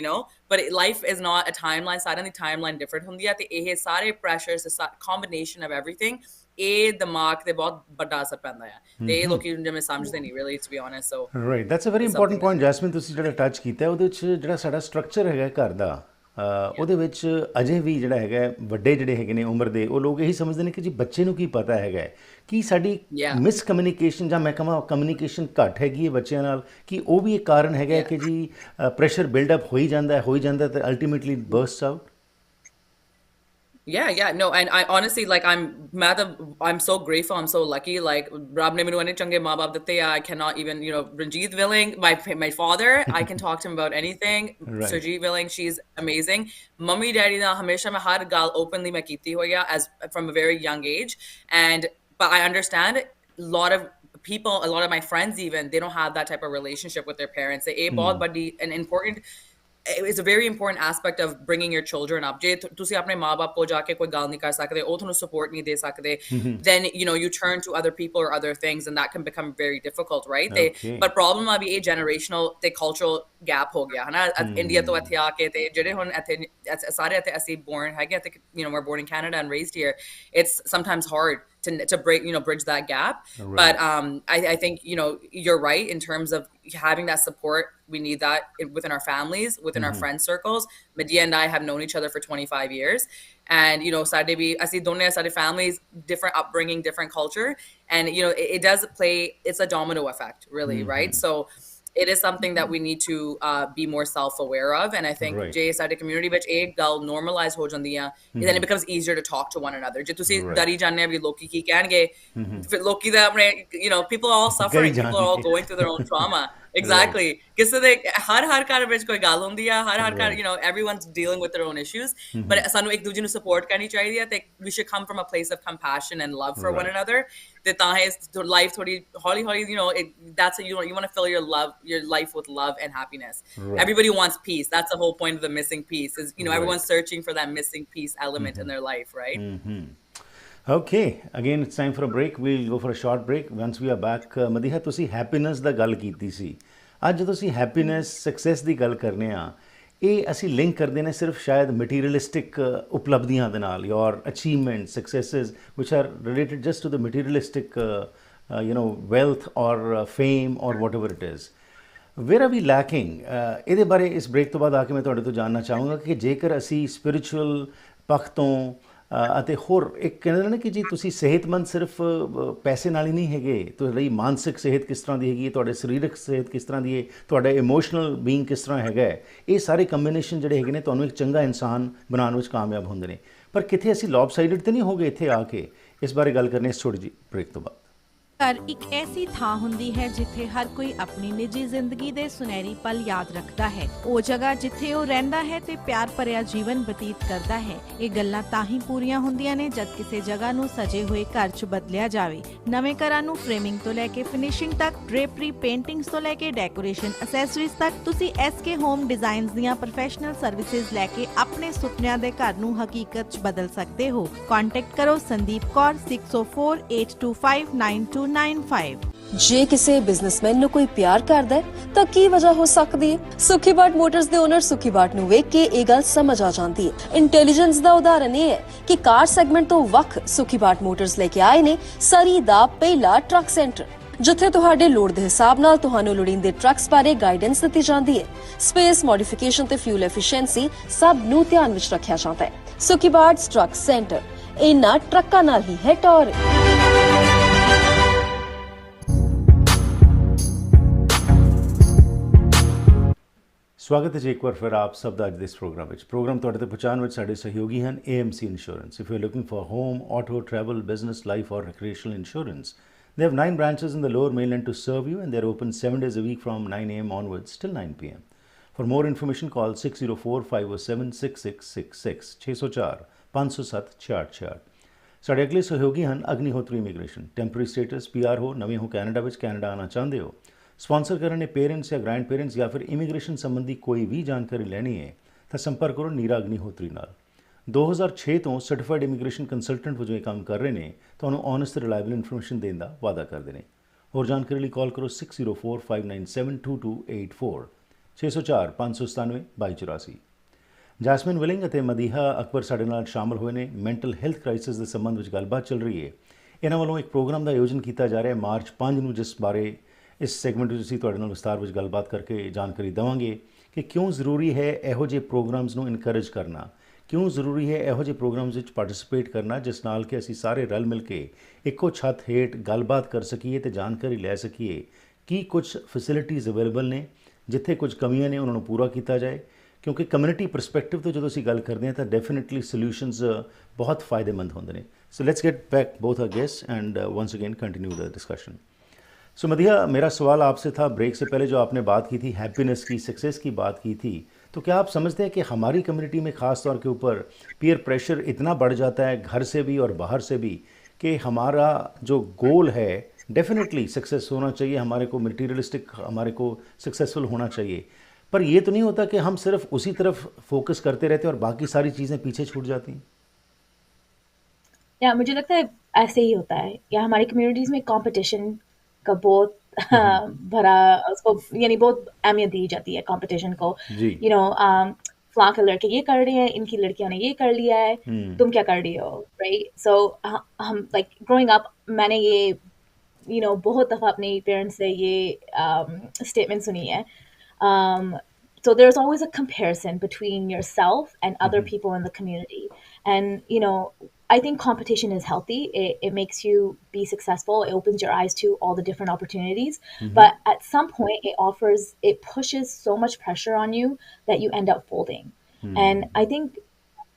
but life is not a timeline. Suddenly timeline different hundi hai, te eh sare pressures, the combination of everything, ਇਹ ਦਿਮਾਗ ਤੇ ਬਹੁਤ ਵੱਡਾ ਅਸਰ ਪੈਂਦਾ ਹੈ ਤੇ ਇਹ ਲੋਕੀ ਜਿਵੇਂ ਸਮਝਦੇ ਨਹੀਂ really, to be honest. So right, that's a very important point Jasmine, ਤੁਸੀਂ ਜਿਹੜਾ ਟੱਚ ਕੀਤਾ ਉਹਦੇ ਵਿੱਚ ਜਿਹੜਾ ਸਾਡਾ ਸਟਰਕਚਰ ਹੈਗਾ ਘਰ ਦਾ, ਉਹਦੇ ਵਿੱਚ ਅਜੇ ਵੀ ਜਿਹੜਾ ਹੈਗਾ ਵੱਡੇ ਜਿਹੜੇ ਹੈਗੇ ਨੇ ਉਮਰ ਦੇ, ਉਹ ਲੋਕ ਇਹੀ ਸਮਝਦੇ ਨੇ ਕਿ ਜੀ ਬੱਚੇ ਨੂੰ ਕੀ ਪਤਾ ਹੈਗਾ ਕਿ ਸਾਡੀ ਮਿਸ ਕਮਿਊਨੀਕੇਸ਼ਨ ਜਾਂ ਮੈਂ ਕਹਾਂ ਕਮਿਊਨੀਕੇਸ਼ਨ ਘੱਟ ਹੈਗੀ ਹੈ ਬੱਚਿਆਂ ਨਾਲ, ਕਿ ਉਹ ਵੀ ਇੱਕ ਕਾਰਨ ਹੈਗਾ ਕਿ ਜੀ ਪ੍ਰੈਸ਼ਰ ਬਿਲਡਅਪ ਹੋਈ ਜਾਂਦਾ ਤੇ ultimately burst out. Yeah, no, and I honestly, like, I'm so grateful, I'm so lucky. Like, Rab ne mainu ane change maa baap ditte hai. I cannot even, Ranjit Villing, my father, I can talk to him about anything. Right. Surrey Villing, she's amazing. Mummy daddy na hamesha main har gal openly main ਕੀਤੀ ਹੋਈ ਆ as from a very young age, but I understand a lot of people, a lot of my friends even, they don't have that type of relationship with their parents. It bahut badi and important it's a very important aspect of bringing your children up. ਜੇ ਤੁਸੀਂ ਆਪਣੇ ਮਾਂ-ਬਾਪ ਕੋਲ ਜਾ ਕੇ ਕੋਈ ਗੱਲ ਨਹੀਂ ਕਰ ਸਕਦੇ, ਉਹ ਤੁਹਾਨੂੰ support ਨਹੀਂ ਦੇ ਸਕਦੇ, then you turn to other people or other things, and that can become very difficult, right? But problem ਆ ਵੀ ਇਹ generational ਤੇ cultural gap ਹੋ ਗਿਆ ਹਨਾ, ਇੰਡੀਆ ਤੋਂ ਇੱਥੇ ਆ ਕੇ ਤੇ ਜਿਹੜੇ ਹੁਣ ਇੱਥੇ ਸਾਰੇ ਇੱਥੇ ਅਸੀਂ born ਹੈਗੇ ਤੇ we're born in Canada and raised here, it's sometimes hard to break, bridge that gap. Right. But I think, you're right in terms of having that support. We need that within our families, within our friend circles. Madiha and I have known each other for 25 years. And, ਸਾਡੇ ਵੀ ਅਸੀਂ ਦੋਨੇ ਸਾਡੇ families, different upbringing, different culture. And, it does play, it's a domino effect, really, right? So it is something that we need to be more self-aware of. And I think ਜੇ ਸਾਡੇ community ਵਿੱਚ ਇਹ ਗੱਲ normalize ਹੋ ਜਾਂਦੀ ਆ, then it becomes easier to talk to one another. ਜੇ ਤੁਸੀਂ ਡਰੀ ਜਾਂਦੇ ਆ ਵੀ ਲੋਕੀ ਕੀ ਕਹਿਣਗੇ, ਫਿਰ ਲੋਕੀ ਦਾ ਆਪਣੇ, people are all suffering, people are all going through their own trauma. Exactly. ਕਿਸੇ ਦੇ ਹਰ ਘਰ ਵਿੱਚ ਕੋਈ ਗੱਲ ਹੁੰਦੀ ਆ, ਹਰ ਘਰ, everyone's dealing with their own issues. But ਸਾਨੂੰ ਇੱਕ ਦੂਜੇ ਨੂੰ support ਕਰਨੀ ਚਾਹੀਦੀ ਹੈ ਤੇ we should come from a place of compassion and love for one another. ਤੇ ਤਾਂ ਇਹ life ਥੋੜੀ ਹੌਲੀ, that's you want to fill your life with love and happiness. Everybody wants peace. That's the whole point of the missing piece is, everyone's searching for that missing piece element in their life, right? Okay, again it's time for a break. We'll go for a short break. Once we are back, Madiha, ਤੁਸੀਂ happiness ਦਾ ਗੱਲ ਕੀਤੀ ਸੀ. ਅੱਜ ਜਦੋਂ ਅਸੀਂ happiness, success ਦੀ ਗੱਲ ਕਰਨੇ ਆ, ਇਹ ਅਸੀਂ ਲਿੰਕ ਕਰਦੇ ਨੇ ਸਿਰਫ ਸ਼ਾਇਦ ਮਟੀਰੀਅਲਿਸਟਿਕ ਉਪਲਬਧੀਆਂ ਦੇ ਨਾਲ, your achievements, successes which are related just to the materialistic wealth or fame or whatever it is. Where are we lacking? ਇਹਦੇ ਬਾਰੇ ਇਸ ਬ੍ਰੇਕ ਤੋਂ ਬਾਅਦ ਆ ਕੇ ਮੈਂ ਤੁਹਾਡੇ ਤੋਂ ਜਾਣਨਾ ਚਾਹੂੰਗਾ ਕਿ ਜੇਕਰ ਅਸੀਂ ਸਪਿਰਿਚੁਅਲ ਪੱਖ ਤੋਂ ਅਤੇ ਹੋਰ ਇੱਕ ਕਹਿੰਦੇ ਨੇ ਕਿ ਜੀ ਤੁਸੀਂ ਸਿਹਤਮੰਦ ਸਿਰਫ ਪੈਸੇ ਨਾਲ ਹੀ ਨਹੀਂ ਹੈਗੇ, ਤੁਹਾਡੀ ਮਾਨਸਿਕ ਸਿਹਤ ਕਿਸ ਤਰ੍ਹਾਂ ਦੀ ਹੈਗੀ ਹੈ, ਤੁਹਾਡੇ ਸਰੀਰਕ ਸਿਹਤ ਕਿਸ ਤਰ੍ਹਾਂ ਦੀ ਹੈ, ਤੁਹਾਡਾ ਇਮੋਸ਼ਨਲ ਬੀਇੰਗ ਕਿਸ ਤਰ੍ਹਾਂ ਹੈਗਾ, ਇਹ ਸਾਰੇ ਕੰਬੀਨੇਸ਼ਨ ਜਿਹੜੇ ਹੈਗੇ ਨੇ ਤੁਹਾਨੂੰ ਇੱਕ ਚੰਗਾ ਇਨਸਾਨ ਬਣਾਉਣ ਵਿੱਚ ਕਾਮਯਾਬ ਹੁੰਦੇ ਨੇ। ਪਰ ਕਿੱਥੇ ਅਸੀਂ ਲੌਪਸਾਈਡਡ ਤਾਂ ਨਹੀਂ ਹੋ ਗਏ ਇੱਥੇ ਆ ਕੇ? ਇਸ ਬਾਰੇ ਗੱਲ ਕਰਨੀ ਇਸ ਥੋੜ੍ਹੀ ਜਿਹੀ ਬ੍ਰੇਕ ਤੋਂ ਬਾਅਦ। ਘਰ ਇੱਕ ਐਸੀ ਥਾਂ ਹੁੰਦੀ ਹੈ ਜਿੱਥੇ ਹਰ ਕੋਈ ਆਪਣੀ ਨਿੱਜੀ ਜ਼ਿੰਦਗੀ ਦੇ ਸੁਨਹਿਰੀ ਪਲ ਯਾਦ ਰੱਖਦਾ ਹੈ। ਉਹ ਜਗ੍ਹਾ ਜਿੱਥੇ ਉਹ ਰਹਿੰਦਾ ਹੈ ਤੇ ਪਿਆਰ ਭਰਿਆ ਜੀਵਨ ਬਤੀਤ ਕਰਦਾ ਹੈ। ਇਹ ਗੱਲਾਂ ਤਾਂ ਹੀ ਪੂਰੀਆਂ ਹੁੰਦੀਆਂ ਨੇ ਜਦ ਕਿਸੇ ਜਗ੍ਹਾ ਨੂੰ ਸਜੇ ਹੋਏ ਘਰ 'ਚ ਬਦਲਿਆ ਜਾਵੇ। ਨਵੇਂ ਘਰਾਂ ਨੂੰ ਫਰੇਮਿੰਗ ਤੋਂ ਲੈ ਕੇ ਫਿਨਿਸ਼ਿੰਗ ਤੱਕ, ਡ੍ਰੇਪਰੀ, ਪੇਂਟਿੰਗਸ ਤੋਂ ਲੈ ਕੇ ਡੈਕੋਰੇਸ਼ਨ ਅਸੈਸਰੀਜ਼ ਤੱਕ, ਤੁਸੀਂ SK ਹੋਮ ਡਿਜ਼ਾਈਨਸ ਦੀਆਂ ਪ੍ਰੋਫੈਸ਼ਨਲ ਸਰਵਿਸਿਜ਼ ਲੈ ਕੇ ਆਪਣੇ ਸੁਪਨਿਆਂ ਦੇ ਘਰ ਨੂੰ ਹਕੀਕਤ 'ਚ ਬਦਲ ਸਕਦੇ ਹੋ। ਕੰਟੈਕਟ ਕਰੋ ਸੰਦੀਪ ਕੌਰ 6048259295। ਜੇ ਕਿਸੇ ਬਿਜ਼ਨਸਮੈਨ ਨੂੰ ਕੋਈ ਪਿਆਰ ਕਰਦਾ ਹੈ ਤਾਂ ਕੀ ਵਜ੍ਹਾ ਹੋ ਸਕਦੀ ਹੈ? ਸੁਖੀ ਬਾਟ ਮੋਟਰਸ ਦੇ ਓਨਰ ਸੁਖੀ ਬਾਟ ਨੂੰ ਵੇਖ ਕੇ ਇਹ ਗੱਲ ਸਮਝ ਆ ਜਾਂਦੀ ਹੈ। ਇੰਟੈਲੀਜੈਂਸ ਦਾ ਉਦਾਹਰਨ ਇਹ ਹੈ ਕਿ ਕਾਰ ਸੈਗਮੈਂਟ ਤੋਂ ਵੱਖ ਸੁਖੀ ਬਾਟ ਮੋਟਰਸ ਲੈ ਕੇ ਆਏ ਨੇ ਸਰੀ ਦਾ ਪਹਿਲਾ ਟਰੱਕ ਸੈਂਟਰ, ਜਿੱਥੇ ਤੁਹਾਡੇ ਲੋੜ ਦੇ ਹਿਸਾਬ ਨਾਲ ਤੁਹਾਨੂੰ ਲੋੜੀਂਦੇ ਟਰੱਕਸ ਬਾਰੇ ਗਾਈਡੈਂਸ ਦਿੱਤੀ ਜਾਂਦੀ ਹੈ। ਸਪੇਸ, ਮੋਡੀਫਿਕੇਸ਼ਨ ਤੇ ਫਿਊਲ ਐਫੀਸ਼ੀਐਂਸੀ ਸਭ ਨੂੰ ਧਿਆਨ ਵਿੱਚ ਰੱਖਿਆ ਜਾਂਦਾ ਹੈ। ਸੁਖੀ ਬਾਟ ਟਰੱਕ ਸੈਂਟਰ ਇਹਨਾਂ ਟਰੱਕਾਂ ਨਾਲ ਹੀ ਹੈ ਟੌਰ। ਸਵਾਗਤ ਹੈ ਜੀ ਇੱਕ ਵਾਰ ਫਿਰ ਆਪ ਸਭ ਦਾ ਅੱਜ ਦੇ ਇਸ ਪ੍ਰੋਗਰਾਮ ਵਿੱਚ। ਪ੍ਰੋਗਰਾਮ ਤੁਹਾਡੇ ਤੱਕ ਪਹੁੰਚਾਉਣ ਵਿੱਚ ਸਾਡੇ ਸਹਿਯੋਗੀ ਹਨ AMC Insurance. If you're looking for home, auto, travel, business, life or recreational insurance, they have 9 branches in the lower mainland to serve you and they're open 7 days a week from 9 a.m. onwards till 9 p.m. For more information, call 604-507-6666 604-507-6666। ਸਾਡੇ ਅਗਲੇ ਸਹਿਯੋਗੀ ਹਨ Agnihotri immigration. Temporary status PR ਹੋ, ਨਵੇਂ ਹੋ Canada ਵਿੱਚ, Canada ਆਉਣਾ ਚਾਹੁੰਦੇ ਹੋ, ਸਪਾਂਸਰ ਕਰਨ ਨੇ ਪੇਰੈਂਟਸ ਜਾਂ ਗ੍ਰੈਂਡ ਪੇਰੈਂਟਸ ਜਾਂ ਫਿਰ ਇਮੀਗ੍ਰੇਸ਼ਨ ਸੰਬੰਧੀ ਕੋਈ ਵੀ ਜਾਣਕਾਰੀ ਲੈਣੀ ਹੈ ਤਾਂ ਸੰਪਰਕ ਕਰੋ ਨੀਰਾ ਅਗਨੀਹੋਤਰੀ ਨਾਲ। 2006 ਤੋਂ ਸਰਟੀਫਾਈਡ ਇਮੀਗ੍ਰੇਸ਼ਨ ਕੰਸਲਟੈਂਟ ਵਜੋਂ ਇਹ ਕੰਮ ਕਰ ਰਹੇ ਨੇ, ਤੁਹਾਨੂੰ ਓਨੈਸਟ ਰਿਲਾਇਬਲ ਇਨਫੋਰਮੇਸ਼ਨ ਦੇਣ ਦਾ ਵਾਅਦਾ ਕਰਦੇ ਨੇ। ਹੋਰ ਜਾਣਕਾਰੀ ਲਈ ਕਾਲ ਕਰੋ 6045972284 604-597-2284। ਜੈਸਮਿਨ ਵਿਲਿੰਗ ਅਤੇ ਮਦੀਹਾ ਅਕਬਰ ਸਾਡੇ ਨਾਲ ਸ਼ਾਮਲ ਹੋਏ ਨੇ। ਮੈਂਟਲ ਹੈਲਥ ਕ੍ਰਾਈਸਿਸ ਦੇ ਸੰਬੰਧ ਵਿੱਚ ਗੱਲਬਾਤ ਚੱਲ ਰਹੀ ਹੈ। ਇਹਨਾਂ ਵੱਲੋਂ ਇੱਕ ਪ੍ਰੋਗਰਾਮ ਦਾ ਆਯੋਜਨ ਕੀਤਾ ਜਾ ਰਿਹਾ ਹੈ ਮਾਰਚ 5 ਨੂੰ, ਜਿਸ ਬਾਰੇ ਇਸ ਸੈਗਮੈਂਟ ਵਿੱਚ ਅਸੀਂ ਤੁਹਾਡੇ ਨਾਲ ਵਿਸਤਾਰ ਵਿੱਚ ਗੱਲਬਾਤ ਕਰਕੇ ਜਾਣਕਾਰੀ ਦੇਵਾਂਗੇ ਕਿ ਕਿਉਂ ਜ਼ਰੂਰੀ ਹੈ ਇਹੋ ਜਿਹੇ ਪ੍ਰੋਗਰਾਮਸ ਨੂੰ ਇਨਕਰੇਜ ਕਰਨਾ, ਕਿਉਂ ਜ਼ਰੂਰੀ ਹੈ ਇਹੋ ਜਿਹੇ ਪ੍ਰੋਗਰਾਮਸ ਵਿੱਚ ਪਾਰਟਿਸਿਪੇਟ ਕਰਨਾ ਜਿਸ ਨਾਲ ਕਿ ਅਸੀਂ ਸਾਰੇ ਰਲ ਮਿਲ ਕੇ ਇੱਕੋ ਛੱਤ ਹੇਠ ਗੱਲਬਾਤ ਕਰ ਸਕੀਏ ਅਤੇ ਜਾਣਕਾਰੀ ਲੈ ਸਕੀਏ ਕੀ ਕੁਝ ਫੈਸਿਲਿਟੀਜ਼ ਅਵੇਲੇਬਲ ਨੇ, ਜਿੱਥੇ ਕੁਝ ਕਮੀਆਂ ਨੇ ਉਹਨਾਂ ਨੂੰ ਪੂਰਾ ਕੀਤਾ ਜਾਏ। ਕਿਉਂਕਿ ਕਮਿਊਨਿਟੀ ਪਰਸਪੈਕਟਿਵ ਤੋਂ ਜਦੋਂ ਅਸੀਂ ਗੱਲ ਕਰਦੇ ਹਾਂ ਤਾਂ ਡੈਫੀਨੇਟਲੀ ਸੋਲਿਊਸ਼ਨਸ ਬਹੁਤ ਫਾਇਦੇਮੰਦ ਹੁੰਦੇ ਨੇ। So let's get back both our guest and once again continue the discussion. So Madiha, मेरा सवाल आपसे था ब्रेक से पहले, जो आपने बात की थी हैप्पीनेस की, सक्सेस की बात की थी, तो क्या आप समझते हैं कि हमारी कम्युनिटी में ख़ास तौर के ऊपर पीयर प्रेशर इतना बढ़ जाता है घर से भी और बाहर से भी कि हमारा जो गोल है डेफिनेटली सक्सेस होना चाहिए, हमारे को मटीरियलिस्टिक, हमारे को सक्सेसफुल होना चाहिए, पर ये तो नहीं होता कि हम सिर्फ उसी तरफ फोकस करते रहते हैं और बाकी सारी चीज़ें पीछे छूट जाती हैं? या मुझे लगता है ऐसे ही होता है, या हमारी कम्युनिटीज़ में कंपटीशन का बहुत भरा उसको यानी बहुत अहमियत दी जाती है कंपटीशन को। जी। फलाँ के लड़के ये कर रहे हैं, इनकी लड़कियों ने ये कर लिया है, तुम क्या कर रही हो, राइट? सो हम लाइक ग्रोइंग अप मैंने ये बहुत दफ़ा अपने पेरेंट्स से ये स्टेटमेंट सुनी है. Um, so there's always a comparison between yourself and other people in the community. And, I think competition is healthy. It makes you be successful. It opens your eyes to all the different opportunities. But at some point, it pushes so much pressure on you that you end up folding. And I think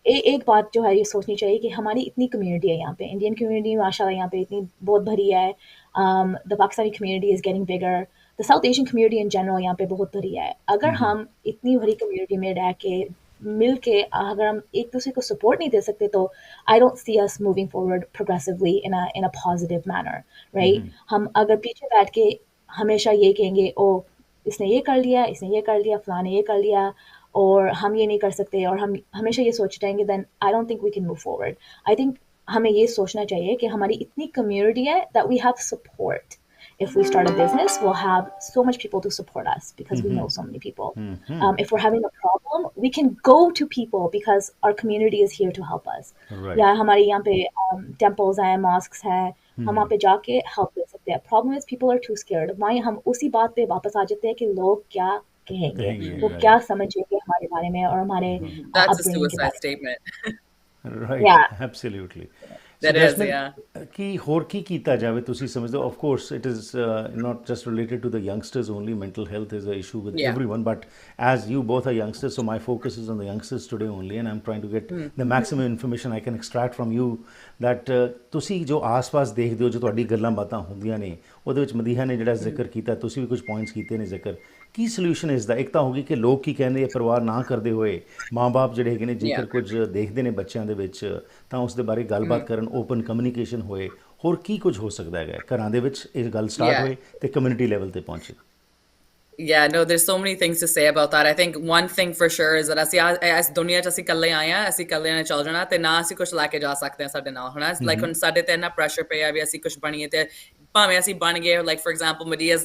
एक बात जो है ये सोचनी चाहिए कि हमारी इतनी कम्युनिटी है यहाँ पे, इंडियन कम्युनिटी माशाल्लाह यहाँ पे इतनी बहुत भरी है. The Pakistani community is getting bigger, the south Asian community in general यहाँ पे बहुत भरी है. अगर हम इतनी भरी कम्युनिटी में रह के मिल के अगर हम एक दूसरे को सपोर्ट नहीं दे सकते तो I don't see us moving forward progressively in a positive manner, right? हम अगर पीछे बैठ के हमेशा ये कहेंगे ओ इसने ये कर लिया, इसने ये कर लिया, फलां ने ये कर लिया और हम ये नहीं कर सकते और हम हमेशा ये सोचते रहेंगे, then I don't think we can move forward. I think हमें ये सोचना चाहिए कि हमारी इतनी कम्युनिटी है that we have support. If we start a business, we'll have so much people to support us because we know so many people. If we're having a problem, we can go to people because our community is here to help us. Right. या हमारे यहाँ पे temples हैं, mosques हैं, हम वहाँ पे जाके help ले सकते हैं. Problem is people are too scared. वहीं हम उसी बात पे वापस आ जाते हैं कि लोग क्या कहेंगे, वो right. क्या समझेंगे हमारे बारे में और हमारे That's a upbringing के suicide बारे में. statement. Right, Yeah. absolutely. That is, Jasmine, yeah. कि ਹੋਰ ਕੀ ਕੀਤਾ ਜਾਵੇ ਤੁਸੀਂ ਸਮਝਦੇ ਹੋ? Of course it is not just related to the youngsters only. Mental health is an issue with Yeah. everyone, but as you both are youngsters, so my focus is on the youngsters today only, and I'm trying to get the maximum information I can extract from you that ਤੁਸੀਂ ਜੋ ਆਸ-ਪਾਸ ਦੇਖਦੇ ਹੋ, ਜੋ ਤੁਹਾਡੀ ਗੱਲਾਂ ਬਾਤਾਂ ਹੁੰਦੀਆਂ ਨੇ, ਉਹਦੇ ਵਿੱਚ ਮਦੀਹਾ ਨੇ ਜਿਹੜਾ ਜ਼ਿਕਰ ਕੀਤਾ, ਤੁਸੀਂ ਵੀ ਕੁਝ ਪੁਆਇੰਟਸ ਕੀਤੇ ਨੇ ਜ਼ਿਕਰ. ਕੀ ਸੋਲੂਸ਼ਨ ਇਸ ਦਾ? ਇੱਕ ਤਾਂ ਹੋ ਗਈ ਕਿ ਲੋਕ ਕੀ ਕਹਿੰਦੇ, ਪਰਿਵਾਰ ਨਾ ਕਰਦੇ ਹੋਏ ਮਾਂ-ਬਾਪ ਜਿਹੜੇ ਹੈਗੇ ਨੇ ਜੇਕਰ ਕੁਝ ਦੇਖਦੇ ਨੇ ਬੱਚਿਆਂ ਦੇ ਵਿੱਚ ਤਾਂ ਉਸ ਦੇ ਬਾਰੇ ਗੱਲਬਾਤ ਕਰਨ, ਓਪਨ ਕਮਿਊਨੀਕੇਸ਼ਨ ਹੋਏ. ਹੋਰ ਕੀ ਕੁਝ ਹੋ ਸਕਦਾ ਹੈਗਾ ਘਰਾਂ ਦੇ ਵਿੱਚ ਇਹ ਗੱਲ ਸਟਾਰਟ ਹੋਏ ਤੇ ਕਮਿਊਨਿਟੀ ਲੈਵਲ ਤੇ ਪਹੁੰਚੇ? Yeah, no, there's so many things to say about that. I think one thing for sure is that as ਦੁਨੀਆ 'ਚ ਅਸੀਂ ਇਕੱਲੇ ਆਏ ਹਾਂ, ਅਸੀਂ ਇਕੱਲੇ ਨੇ ਚੱਲ ਜਾਣਾ ਤੇ ਨਾ ਅਸੀਂ ਕੁਝ ਲੈ ਕੇ ਜਾ ਸਕਦੇ ਹਾਂ ਸਾਡੇ ਨਾਲ, ਹਨਾ? ਲਾਈਕ ਹੁਣ ਸਾਡੇ ਤੇ ਇੰਨਾ ਪ੍ਰੈਸ਼ਰ ਪਿਆ ਵੀ ਅਸੀਂ ਕੁਝ ਬਣੀਏ ਤੇ ਭਾਵੇਂ ਅਸੀਂ ਬਣ ਗਏ. Like for example, Madiha's,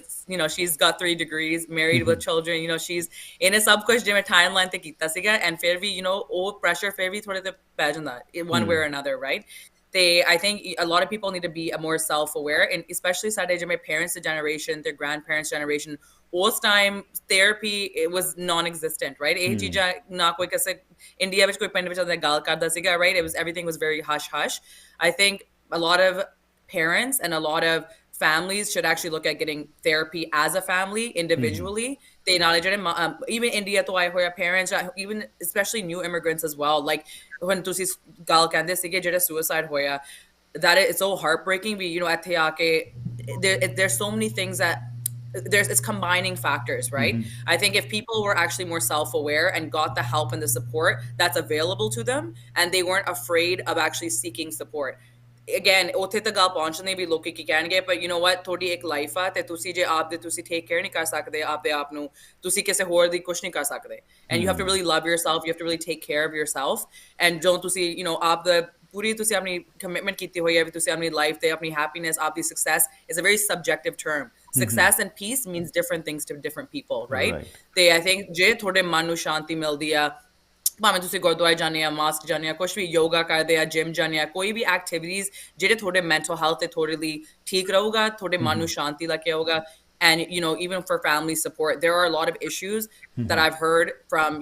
she's got 3 degrees, married with children, she's ਇਹਨੇ ਸਭ ਕੁਝ ਜਿਵੇਂ timeline ਤੇ ਕੀਤਾ ਸੀਗਾ and ਫਿਰ ਵੀ, ਉਹ pressure ਫਿਰ ਵੀ ਥੋੜੇ ਤੇ ਪੈ ਜਾਂਦਾ one way or another, right? I think a lot of people need to be more self-aware, and especially ਸਾਡੇ ਜਿਵੇਂ parents' generation, their grandparents' generation, ਉਸ time therapy it was non-existent, right? ਇਹ ਚੀਜ਼ਾਂ ਨਾ ਕੋਈ ਕਿਸੇ ਇੰਡੀਆ ਵਿੱਚ ਕੋਈ ਪਿੰਡ ਵਿੱਚ ਗੱਲ ਕਰਦਾ ਸੀਗਾ, right? Everything was very hush hush. I think a lot of parents and a lot of families should actually look at getting therapy as a family individually. They not even India to I parents, even especially new immigrants as well. Like when ਤੁਸੀਂ ਗੱਲ ਕਹਿੰਦੇ ਸੀਗੇ ਜਿਹੜਾ suicide ਹੋਇਆ, that it's so heartbreaking. We ਇੱਥੇ ਆ ਕੇ there's so many things that it's combining factors, right? I think if people were actually more self-aware and got the help and the support that's available to them, and they weren't afraid of actually seeking support. Again, ਉੱਥੇ ਤੱਕ ਗੱਲ ਪਹੁੰਚਣੇ ਵੀ ਲੋਕੀ ਕੀ ਕਹਿਣਗੇ, but you know what, ਤੁਹਾਡੀ ਇੱਕ life ਆ ਤੇ ਤੁਸੀਂ ਜੇ ਆਪ ਦੇ ਤੁਸੀਂ ਟੇਕ ਕੇਅਰ ਨਹੀਂ ਕਰ ਸਕਦੇ ਆਪਦੇ ਆਪ ਨੂੰ, ਤੁਸੀਂ ਕਿਸੇ ਹੋਰ ਦੀ ਕੁਝ ਨਹੀਂ ਕਰ ਸਕਦੇ. And you have to really love yourself, you have to really take care of yourself. And ਜੋ ਤੁਸੀਂ ਆਪ ਦਾ ਪੂਰੀ ਤੁਸੀਂ ਆਪਣੀ ਕਮਿਟਮੈਂਟ ਕੀਤੀ ਹੋਈ ਹੈ ਵੀ ਤੁਸੀਂ ਆਪਣੀ ਲਾਈਫ ਤੇ ਆਪਣੀ ਹੈਪੀਨੈਸ, ਆਪਦੀ success is a very subjective term. Success and peace means different things to different people, right? ਤੇ I think ਜੇ ਤੁਹਾਡੇ ਮਨ ਨੂੰ ਸ਼ਾਂਤੀ ਮਿਲਦੀ ਆ, ਭਾਵੇਂ ਤੁਸੀਂ ਗੁਰਦੁਆਰੇ ਜਾਂਦੇ ਆ, ਮਾਸਕ ਜਾਂਦੇ ਆ, ਕੁਛ ਵੀ ਯੋਗਾ ਕਰਦੇ ਆ, ਜਿਮ ਜਾਂਦੇ ਆ, ਕੋਈ ਵੀ ਐਕਟੀਵਿਟੀਜ਼ ਜਿਹੜੇ ਤੁਹਾਡੇ ਮੈਂਟਲ ਹੈਲਥ ਤੇ ਤੁਹਾਡੇ ਲਈ ਠੀਕ ਰਹੂਗਾ, ਤੁਹਾਡੇ ਮਨ ਨੂੰ ਸ਼ਾਂਤੀ ਲੈ ਕੇ ਆਊਗਾ. And even for family support, there are a lot of issues that I've heard from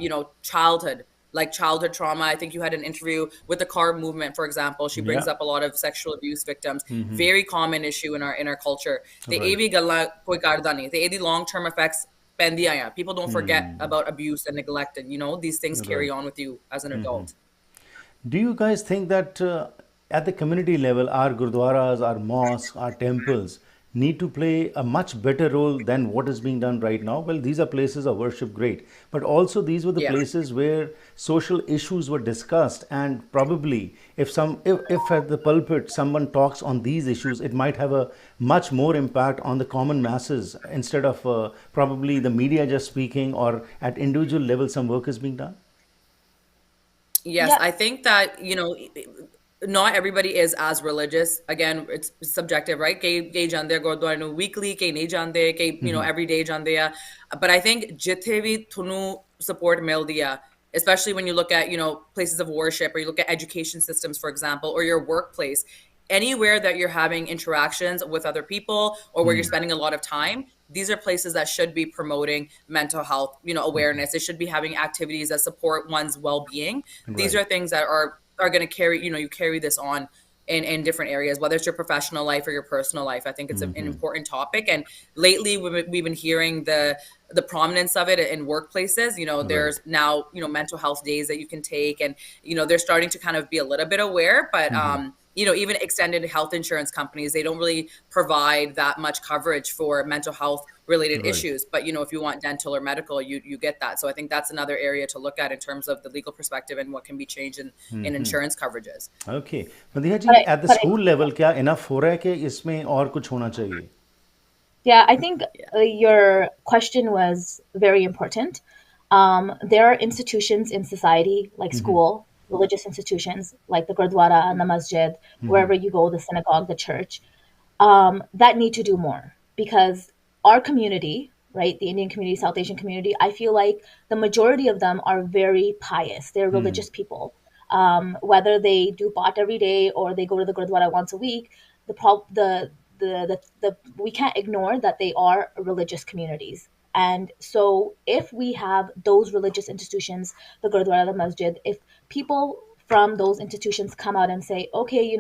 childhood, like childhood trauma. I think you had an interview with the CARB movement, for example. She brings up a lot of sexual abuse victims. Very common issue in our culture. ਤੇ ਇਹ ਵੀ ਗੱਲਾਂ ਕੋਈ ਕਰਦਾ ਨਹੀਂ ਤੇ ਇਹਦੀ long term effects ਪੈਂਦੀਆਂ ਆ. People don't forget about abuse and neglect, and these things carry on with you as an adult. Do you guys think that at the community level, our gurdwaras, our mosques, our temples need to play a much better role than what is being done right now. Well, these are places of worship, great, but also these were the Yeah. places where social issues were discussed, and probably if at the pulpit someone talks on these issues, it might have a much more impact on the common masses instead of probably the media just speaking, or at individual level some work is being done. Yes, Yeah. I think that, not everybody is as religious. Again, it's subjective, right? Kei jande gurdwara nu weekly, kei nahi jande, kei, every day jande ya. But I think jithe bhi thunu support mildi hai, especially when you look at, places of worship, or you look at education systems, for example, or your workplace. Anywhere that you're having interactions with other people, or where you're spending a lot of time, these are places that should be promoting mental health, awareness. They should be having activities that support one's well-being. These Right. are things that are going to carry, you carry this on in different areas, whether it's your professional life or your personal life. I think it's an important topic. And lately we've been hearing the prominence of it in workplaces. Right. There's now, mental health days that you can take, and, they're starting to kind of be a little bit aware, but, even extended health insurance companies, they don't really provide that much coverage for mental health related Right. issues. But, if you want dental or medical, you get that. So I think that's another area to look at in terms of the legal perspective and what can be changed in insurance coverages. Okay Madiha ji, But I, at the but I, school level क्या enough हो रहा है कि इसमें और कुछ होना चाहिए? yeah, I think Yeah. your question was very important. There are institutions in society, like school, religious institutions, like the Gurdwara and the masjid, wherever you go, the synagogue, the church, that need to do more, because our community, right, the Indian community, South Asian community, I feel like the majority of them are very pious. They're religious people. Whether they do Paat every day or they go to the Gurdwara once a week, the prob the we can't ignore that they are religious communities. And so if we have those religious institutions, the Gurdwara, the masjid, if people from those institutions come out and say, okay,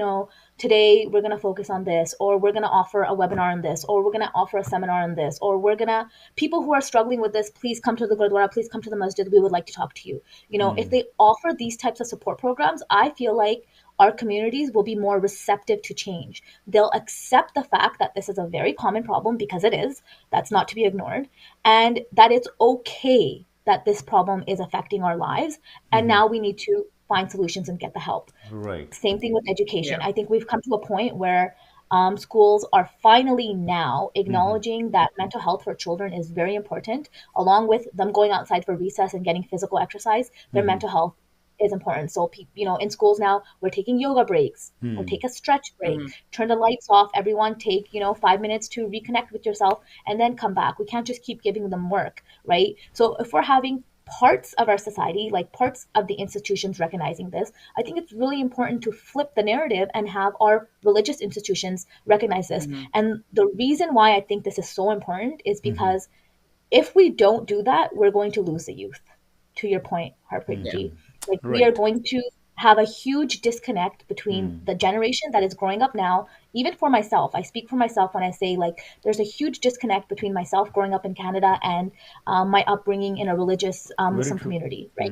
today we're going to focus on this, or we're going to offer a webinar on this, or we're going to offer a seminar on this, or we're going to, people who are struggling with this, please come to the Gurdwara, please come to the masjid, we would like to talk to you. If they offer these types of support programs, I feel like our communities will be more receptive to change. They'll accept the fact that this is a very common problem, because it is, that's not to be ignored, and that it's okay that this problem is affecting our lives. And now we need to find solutions and get the help. Right. Same thing with education. Yeah. I think we've come to a point where schools are finally now acknowledging that mental health for children is very important, along with them going outside for recess and getting physical exercise. Their mental health is important. So, in schools now, we're taking yoga breaks, or take a stretch break, turn the lights off, everyone take, 5 minutes to reconnect with yourself, and then come back. We can't just keep giving them work, right? So if we're having parts of our society, like parts of the institutions recognizing this, I think it's really important to flip the narrative and have our religious institutions recognize this. And the reason why I think this is so important is because if we don't do that, we're going to lose the youth. To your point, Harpreet ji, like we are Right. going to have a huge disconnect between the generation that is growing up now. Even for myself, I speak for myself when I say, like, there's a huge disconnect between myself growing up in Canada and my upbringing in a religious Very Muslim true. community, right?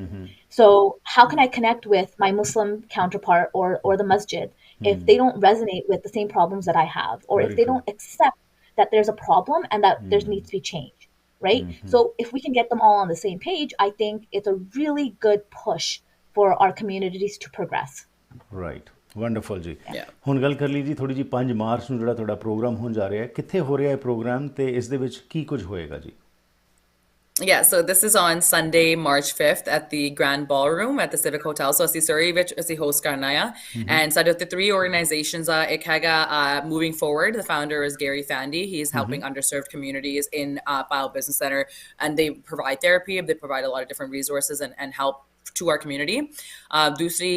So how can I connect with my Muslim counterpart or the masjid if they don't resonate with the same problems that I have, or Very if they true. don't accept that there's a problem and that there needs to be change, right? So if we can get them all on the same page, I think it's a really good push for our communities to progress. Right wonderful ਜੀ। Yeah. ਹੁਣ ਗੱਲ ਕਰ ਲਈ ਜੀ ਥੋੜੀ ਜੀ 5 March ਨੂੰ ਜਿਹੜਾ ਤੁਹਾਡਾ ਪ੍ਰੋਗਰਾਮ ਹੋਣ ਜਾ ਰਿਹਾ ਹੈ, ਕਿੱਥੇ ਹੋ ਰਿਹਾ ਹੈ ਪ੍ਰੋਗਰਾਮ ਤੇ ਇਸ ਦੇ ਵਿੱਚ ਕੀ ਕੁਝ ਹੋਏਗਾ ਜੀ? Yeah, so this is on Sunday, March 5th at the Grand Ballroom at the Civic Hotel. So ਅਸੀਂ Surrey ਵਿੱਚ ਅਸੀਂ host ਕਰਨਾ ਆ। And ਸਾਡੇ ਉੱਤੇ 3 organizations ਆ। ਇੱਕ ਹੈਗਾ Moving Forward. The founder is Gary Fandy. He's helping underserved communities in Pyle Business Center, and they provide therapy. They provide a lot of different resources and help to our community. Dusri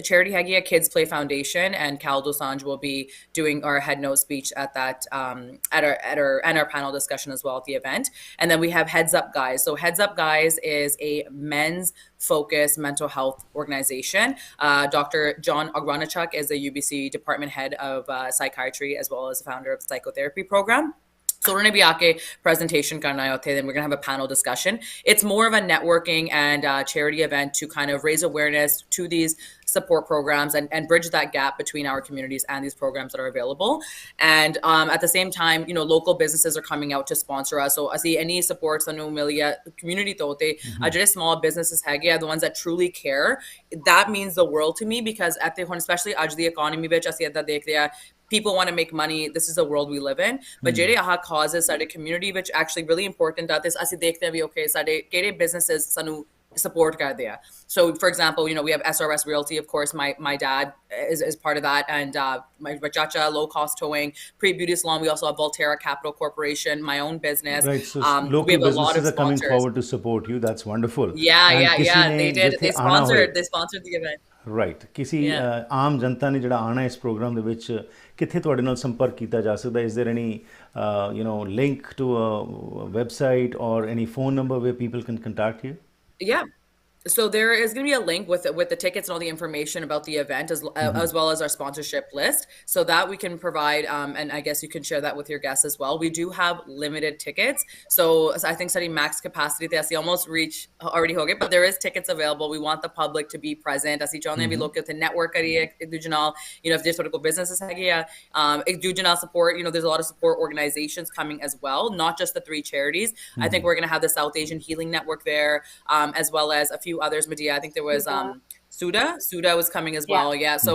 charity hagi Kids Play Foundation, and Cal Dosanjh will be doing our head note speech at that at our panel discussion as well at the event. And then we have Heads Up Guys. So Heads Up Guys is a men's focused mental health organization. Dr. John Ogranachuk is the UBC department head of psychiatry, as well as the founder of the psychotherapy program. So we're going to be aake presentation karna hai utthe, then we're going to have a panel discussion. It's more of a networking and charity event to kind of raise awareness to these support programs and bridge that gap between our communities and these programs that are available. And at the same time, local businesses are coming out to sponsor us. So asi any support sanu milia community to te ਜਿਹੜੇ small businesses ਹੈਗੇ are the ones that truly care. That means the world to me, because at the especially ਅੱਜ ਦੀ economy ਵਿੱਚ ਅਸੀਂ ਇੱਦਾਂ ਦੇਖਦੇ ਆ, people want to make money. This is the world we live in. But ਜਿਹੜੇ ਆਹ causes ਸਾਡੇ community ਵਿੱਚ actually really important ਆ, ਤੇ ਅਸੀਂ ਦੇਖਦੇ ਆ ਵੀ okay ਸਾਡੇ ਕਿਹੜੇ businesses ਸਾਨੂੰ support ਕਰਦੇ ਆ. So for example, we have SRS Realty, of course. My dad is part of that, and my chacha, low cost towing, Pre-Beauty Salon. We also have Volterra Capital Corporation, my own business. Right, so We local have a lot businesses of are coming sponsors. forward to support you. That's wonderful. Yeah. ਕਿਸੇ ਨੇ They did. ਜਿੱਥੇ They ਆਉਣਾ ਹੋਏ, sponsored the event. Right, ਕਿਸੇ ਆਮ ਜਨਤਾ ਨੇ ਜਿਹੜਾ ਆਉਣਾ ਇਸ ਪ੍ਰੋਗਰਾਮ ਦੇ ਵਿੱਚ ਕਿੱਥੇ ਤੁਹਾਡੇ ਨਾਲ ਸੰਪਰਕ ਕੀਤਾ ਜਾ ਸਕਦਾ? Is there any link to a website or any phone number where people can contact you? Yeah. So there is going to be a link with the tickets and all the information about the event, as well as our sponsorship list, so that we can provide. And I guess you can share that with your guests as well. We do have limited tickets, so I think study max capacity. They almost reach already hoge, but there is tickets available. We want the public to be present. As each one we look at the network area, if there's political businesses support. There's a lot of support organizations coming as well, not just the 3 charities. I think we're going to have the South Asian Healing Network there, as well as a few others. Madiha, I think there was Suda was coming as well. Yeah. So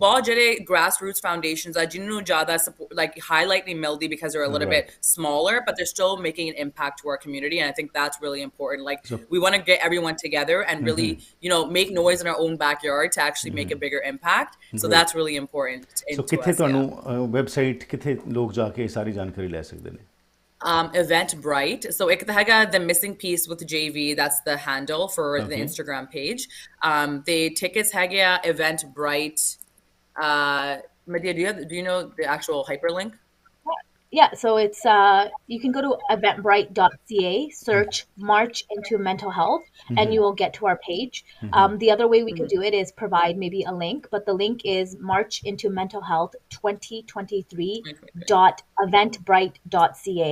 bahut jare grassroots foundations are jinnu jada support, like highlighting Mildi, because they're a little bit smaller, but they're still making an impact to our community, and I think that's really important. Like we want to get everyone together and really make noise in our own backyard to actually make a bigger impact. So that's really important. So ਕਿੱਥੇ ਤੁਹਾਨੂੰ website ਕਿੱਥੇ ਲੋਕ ਜਾ ਕੇ ਸਾਰੀ ਜਾਣਕਾਰੀ ਲੈ ਸਕਦੇ ਨੇ? Eventbrite. So ek tahega the missing piece with JV, that's the handle for the Instagram page. The tickets hagya Eventbrite. Madiha, do you know the actual hyperlink? Yeah, so it's you can go to eventbrite.ca, search March into Mental Health, and you will get to our page. The other way we could do it is provide maybe a link, but the link is March into Mental Health 2023.eventbrite.ca.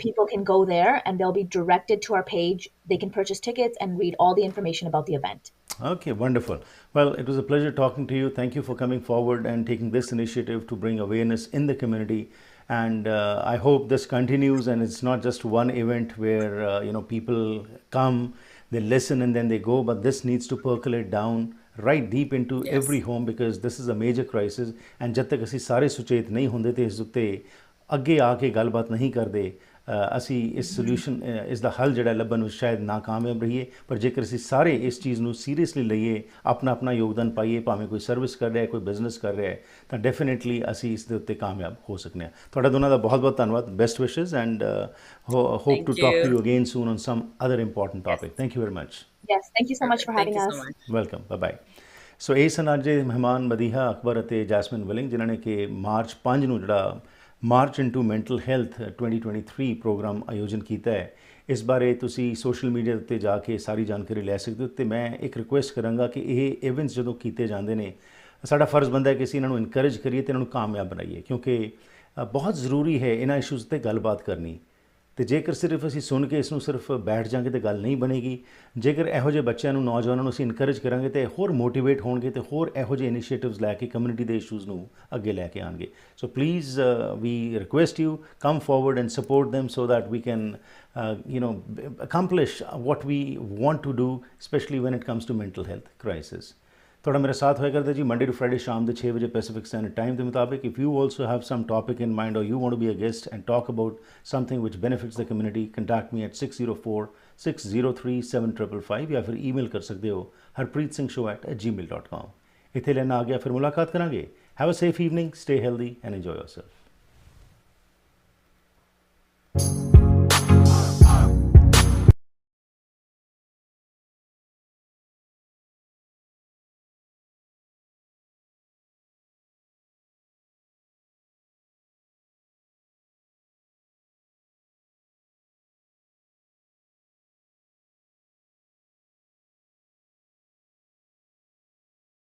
People can go there and they'll be directed to our page. They can purchase tickets and read all the information about the event. Okay, wonderful. Well, it was a pleasure talking to you. Thank you for coming forward and taking this initiative to bring awareness in the community. And I hope this continues, and it's not just one event where people come, they listen, and then they go. But this needs to percolate down right deep into every home, because this is a major crisis. And जब तक ਅਸੀਂ ਸਾਰੇ ਸੁਚੇਤ ਨਹੀਂ ਹੁੰਦੇ ਤੇ ਇਸ ਉੱਤੇ ਅੱਗੇ ਆ ਕੇ ਗੱਲਬਾਤ ਨਹੀਂ ਕਰਦੇ, ਅਸੀਂ ਇਸ ਸੋਲੂਸ਼ਨ ਇਸ ਦਾ ਹੱਲ ਜਿਹੜਾ ਲੱਭਣ ਵਿੱਚ ਸ਼ਾਇਦ ਨਾਕਾਮਯਾਬ ਰਹੀਏ। ਪਰ ਜੇਕਰ ਅਸੀਂ ਸਾਰੇ ਇਸ ਚੀਜ਼ ਨੂੰ ਸੀਰੀਅਸਲੀ ਲਈਏ, ਆਪਣਾ ਯੋਗਦਾਨ ਪਾਈਏ, ਭਾਵੇਂ ਕੋਈ ਸਰਵਿਸ ਕਰ ਰਿਹਾ, ਕੋਈ ਬਿਜ਼ਨਸ ਕਰ ਰਿਹਾ, ਤਾਂ ਡੈਫੀਨੇਟਲੀ ਅਸੀਂ ਇਸ ਦੇ ਉੱਤੇ ਕਾਮਯਾਬ ਹੋ ਸਕਦੇ ਹਾਂ। ਤੁਹਾਡਾ ਦੋਨਾਂ ਦਾ ਬਹੁਤ ਬਹੁਤ ਧੰਨਵਾਦ। ਬੈਸਟ ਵਿਸ਼ੇਸ, and hope to talk to you again soon on some other important topic. Thank you very much. Yes, thank you so much for having us. Welcome. Bye-bye. ਸੋ ਇਹ ਸਨ ਅੱਜ ਦੇ ਮਹਿਮਾਨ ਮਦੀਹਾ ਅਕਬਰ ਅਤੇ ਜੈਸਮਿਨ ਵਿਲਿੰਗ, ਜਿਨ੍ਹਾਂ ਨੇ ਕਿ ਮਾਰਚ 5 ਨੂੰ ਜਿਹੜਾ March into mental health 2023 programme ਆਯੋਜਨ ਕੀਤਾ ਹੈ। ਇਸ ਬਾਰੇ ਤੁਸੀਂ ਸੋਸ਼ਲ ਮੀਡੀਆ ਉੱਤੇ ਜਾ ਕੇ ਸਾਰੀ ਜਾਣਕਾਰੀ ਲੈ ਸਕਦੇ ਹੋ। ਅਤੇ ਮੈਂ ਇੱਕ ਰਿਕੁਐਸਟ ਕਰਾਂਗਾ ਕਿ ਇਹ ਇਵੈਂਟਸ ਜਦੋਂ ਕੀਤੇ ਜਾਂਦੇ ਨੇ, ਸਾਡਾ ਫਰਜ਼ ਬਣਦਾ ਹੈ ਕਿ ਅਸੀਂ ਇਹਨਾਂ ਨੂੰ ਇਨਕਰੇਜ ਕਰੀਏ ਅਤੇ ਇਹਨਾਂ ਨੂੰ ਕਾਮਯਾਬ ਬਣਾਈਏ, ਕਿਉਂਕਿ ਬਹੁਤ ਜ਼ਰੂਰੀ ਹੈ ਇਹਨਾਂ ਇਸ਼ੂਜ਼ 'ਤੇ ਗੱਲਬਾਤ ਕਰਨੀ। ਅਤੇ ਜੇਕਰ ਸਿਰਫ ਅਸੀਂ ਸੁਣ ਕੇ ਇਸ ਨੂੰ ਸਿਰਫ ਬੈਠ ਜਾਂਗੇ ਤਾਂ ਗੱਲ ਨਹੀਂ ਬਣੇਗੀ। ਜੇਕਰ ਇਹੋ ਜਿਹੇ ਬੱਚਿਆਂ ਨੂੰ, ਨੌਜਵਾਨਾਂ ਨੂੰ ਅਸੀਂ ਇਨਕਰੇਜ ਕਰਾਂਗੇ ਤਾਂ ਹੋਰ ਮੋਟੀਵੇਟ ਹੋਣਗੇ ਅਤੇ ਹੋਰ ਇਹੋ ਜਿਹੇ ਇਨੀਸ਼ੀਏਟਿਵਸ ਲੈ ਕੇ ਕਮਿਊਨਿਟੀ ਦੇ ਇਸ਼ੂਜ਼ ਨੂੰ ਅੱਗੇ ਲੈ ਕੇ ਆਉਣਗੇ। So please we request you, come forward and support them so that we can accomplish what we want to do, especially when it comes to mental health crisis. ਤੁਹਾਡਾ ਮੇਰਾ ਸਾਥ ਹੋਇਆ ਕਰਦਾ ਜੀ ਮੰਡੇ ਟੂ ਫਰਾਈਡੇ ਸ਼ਾਮ ਦੇ 6 ਵਜੇ Pacific standard time ਦੇ ਮੁਤਾਬਿਕ। If you also have some topic in mind, or you want to be a guest and talk about something which benefits the community, contact me at 6046037555 ਜਾਂ ਫਿਰ email ਕਰ ਸਕਦੇ ਹੋ harpreetsingh@gmail.com। ਇੱਥੇ ਲੈਣਾ ਆ ਗਿਆ, ਫਿਰ ਮੁਲਾਕਾਤ ਕਰਾਂਗੇ। Have a safe evening, stay healthy and enjoy yourself.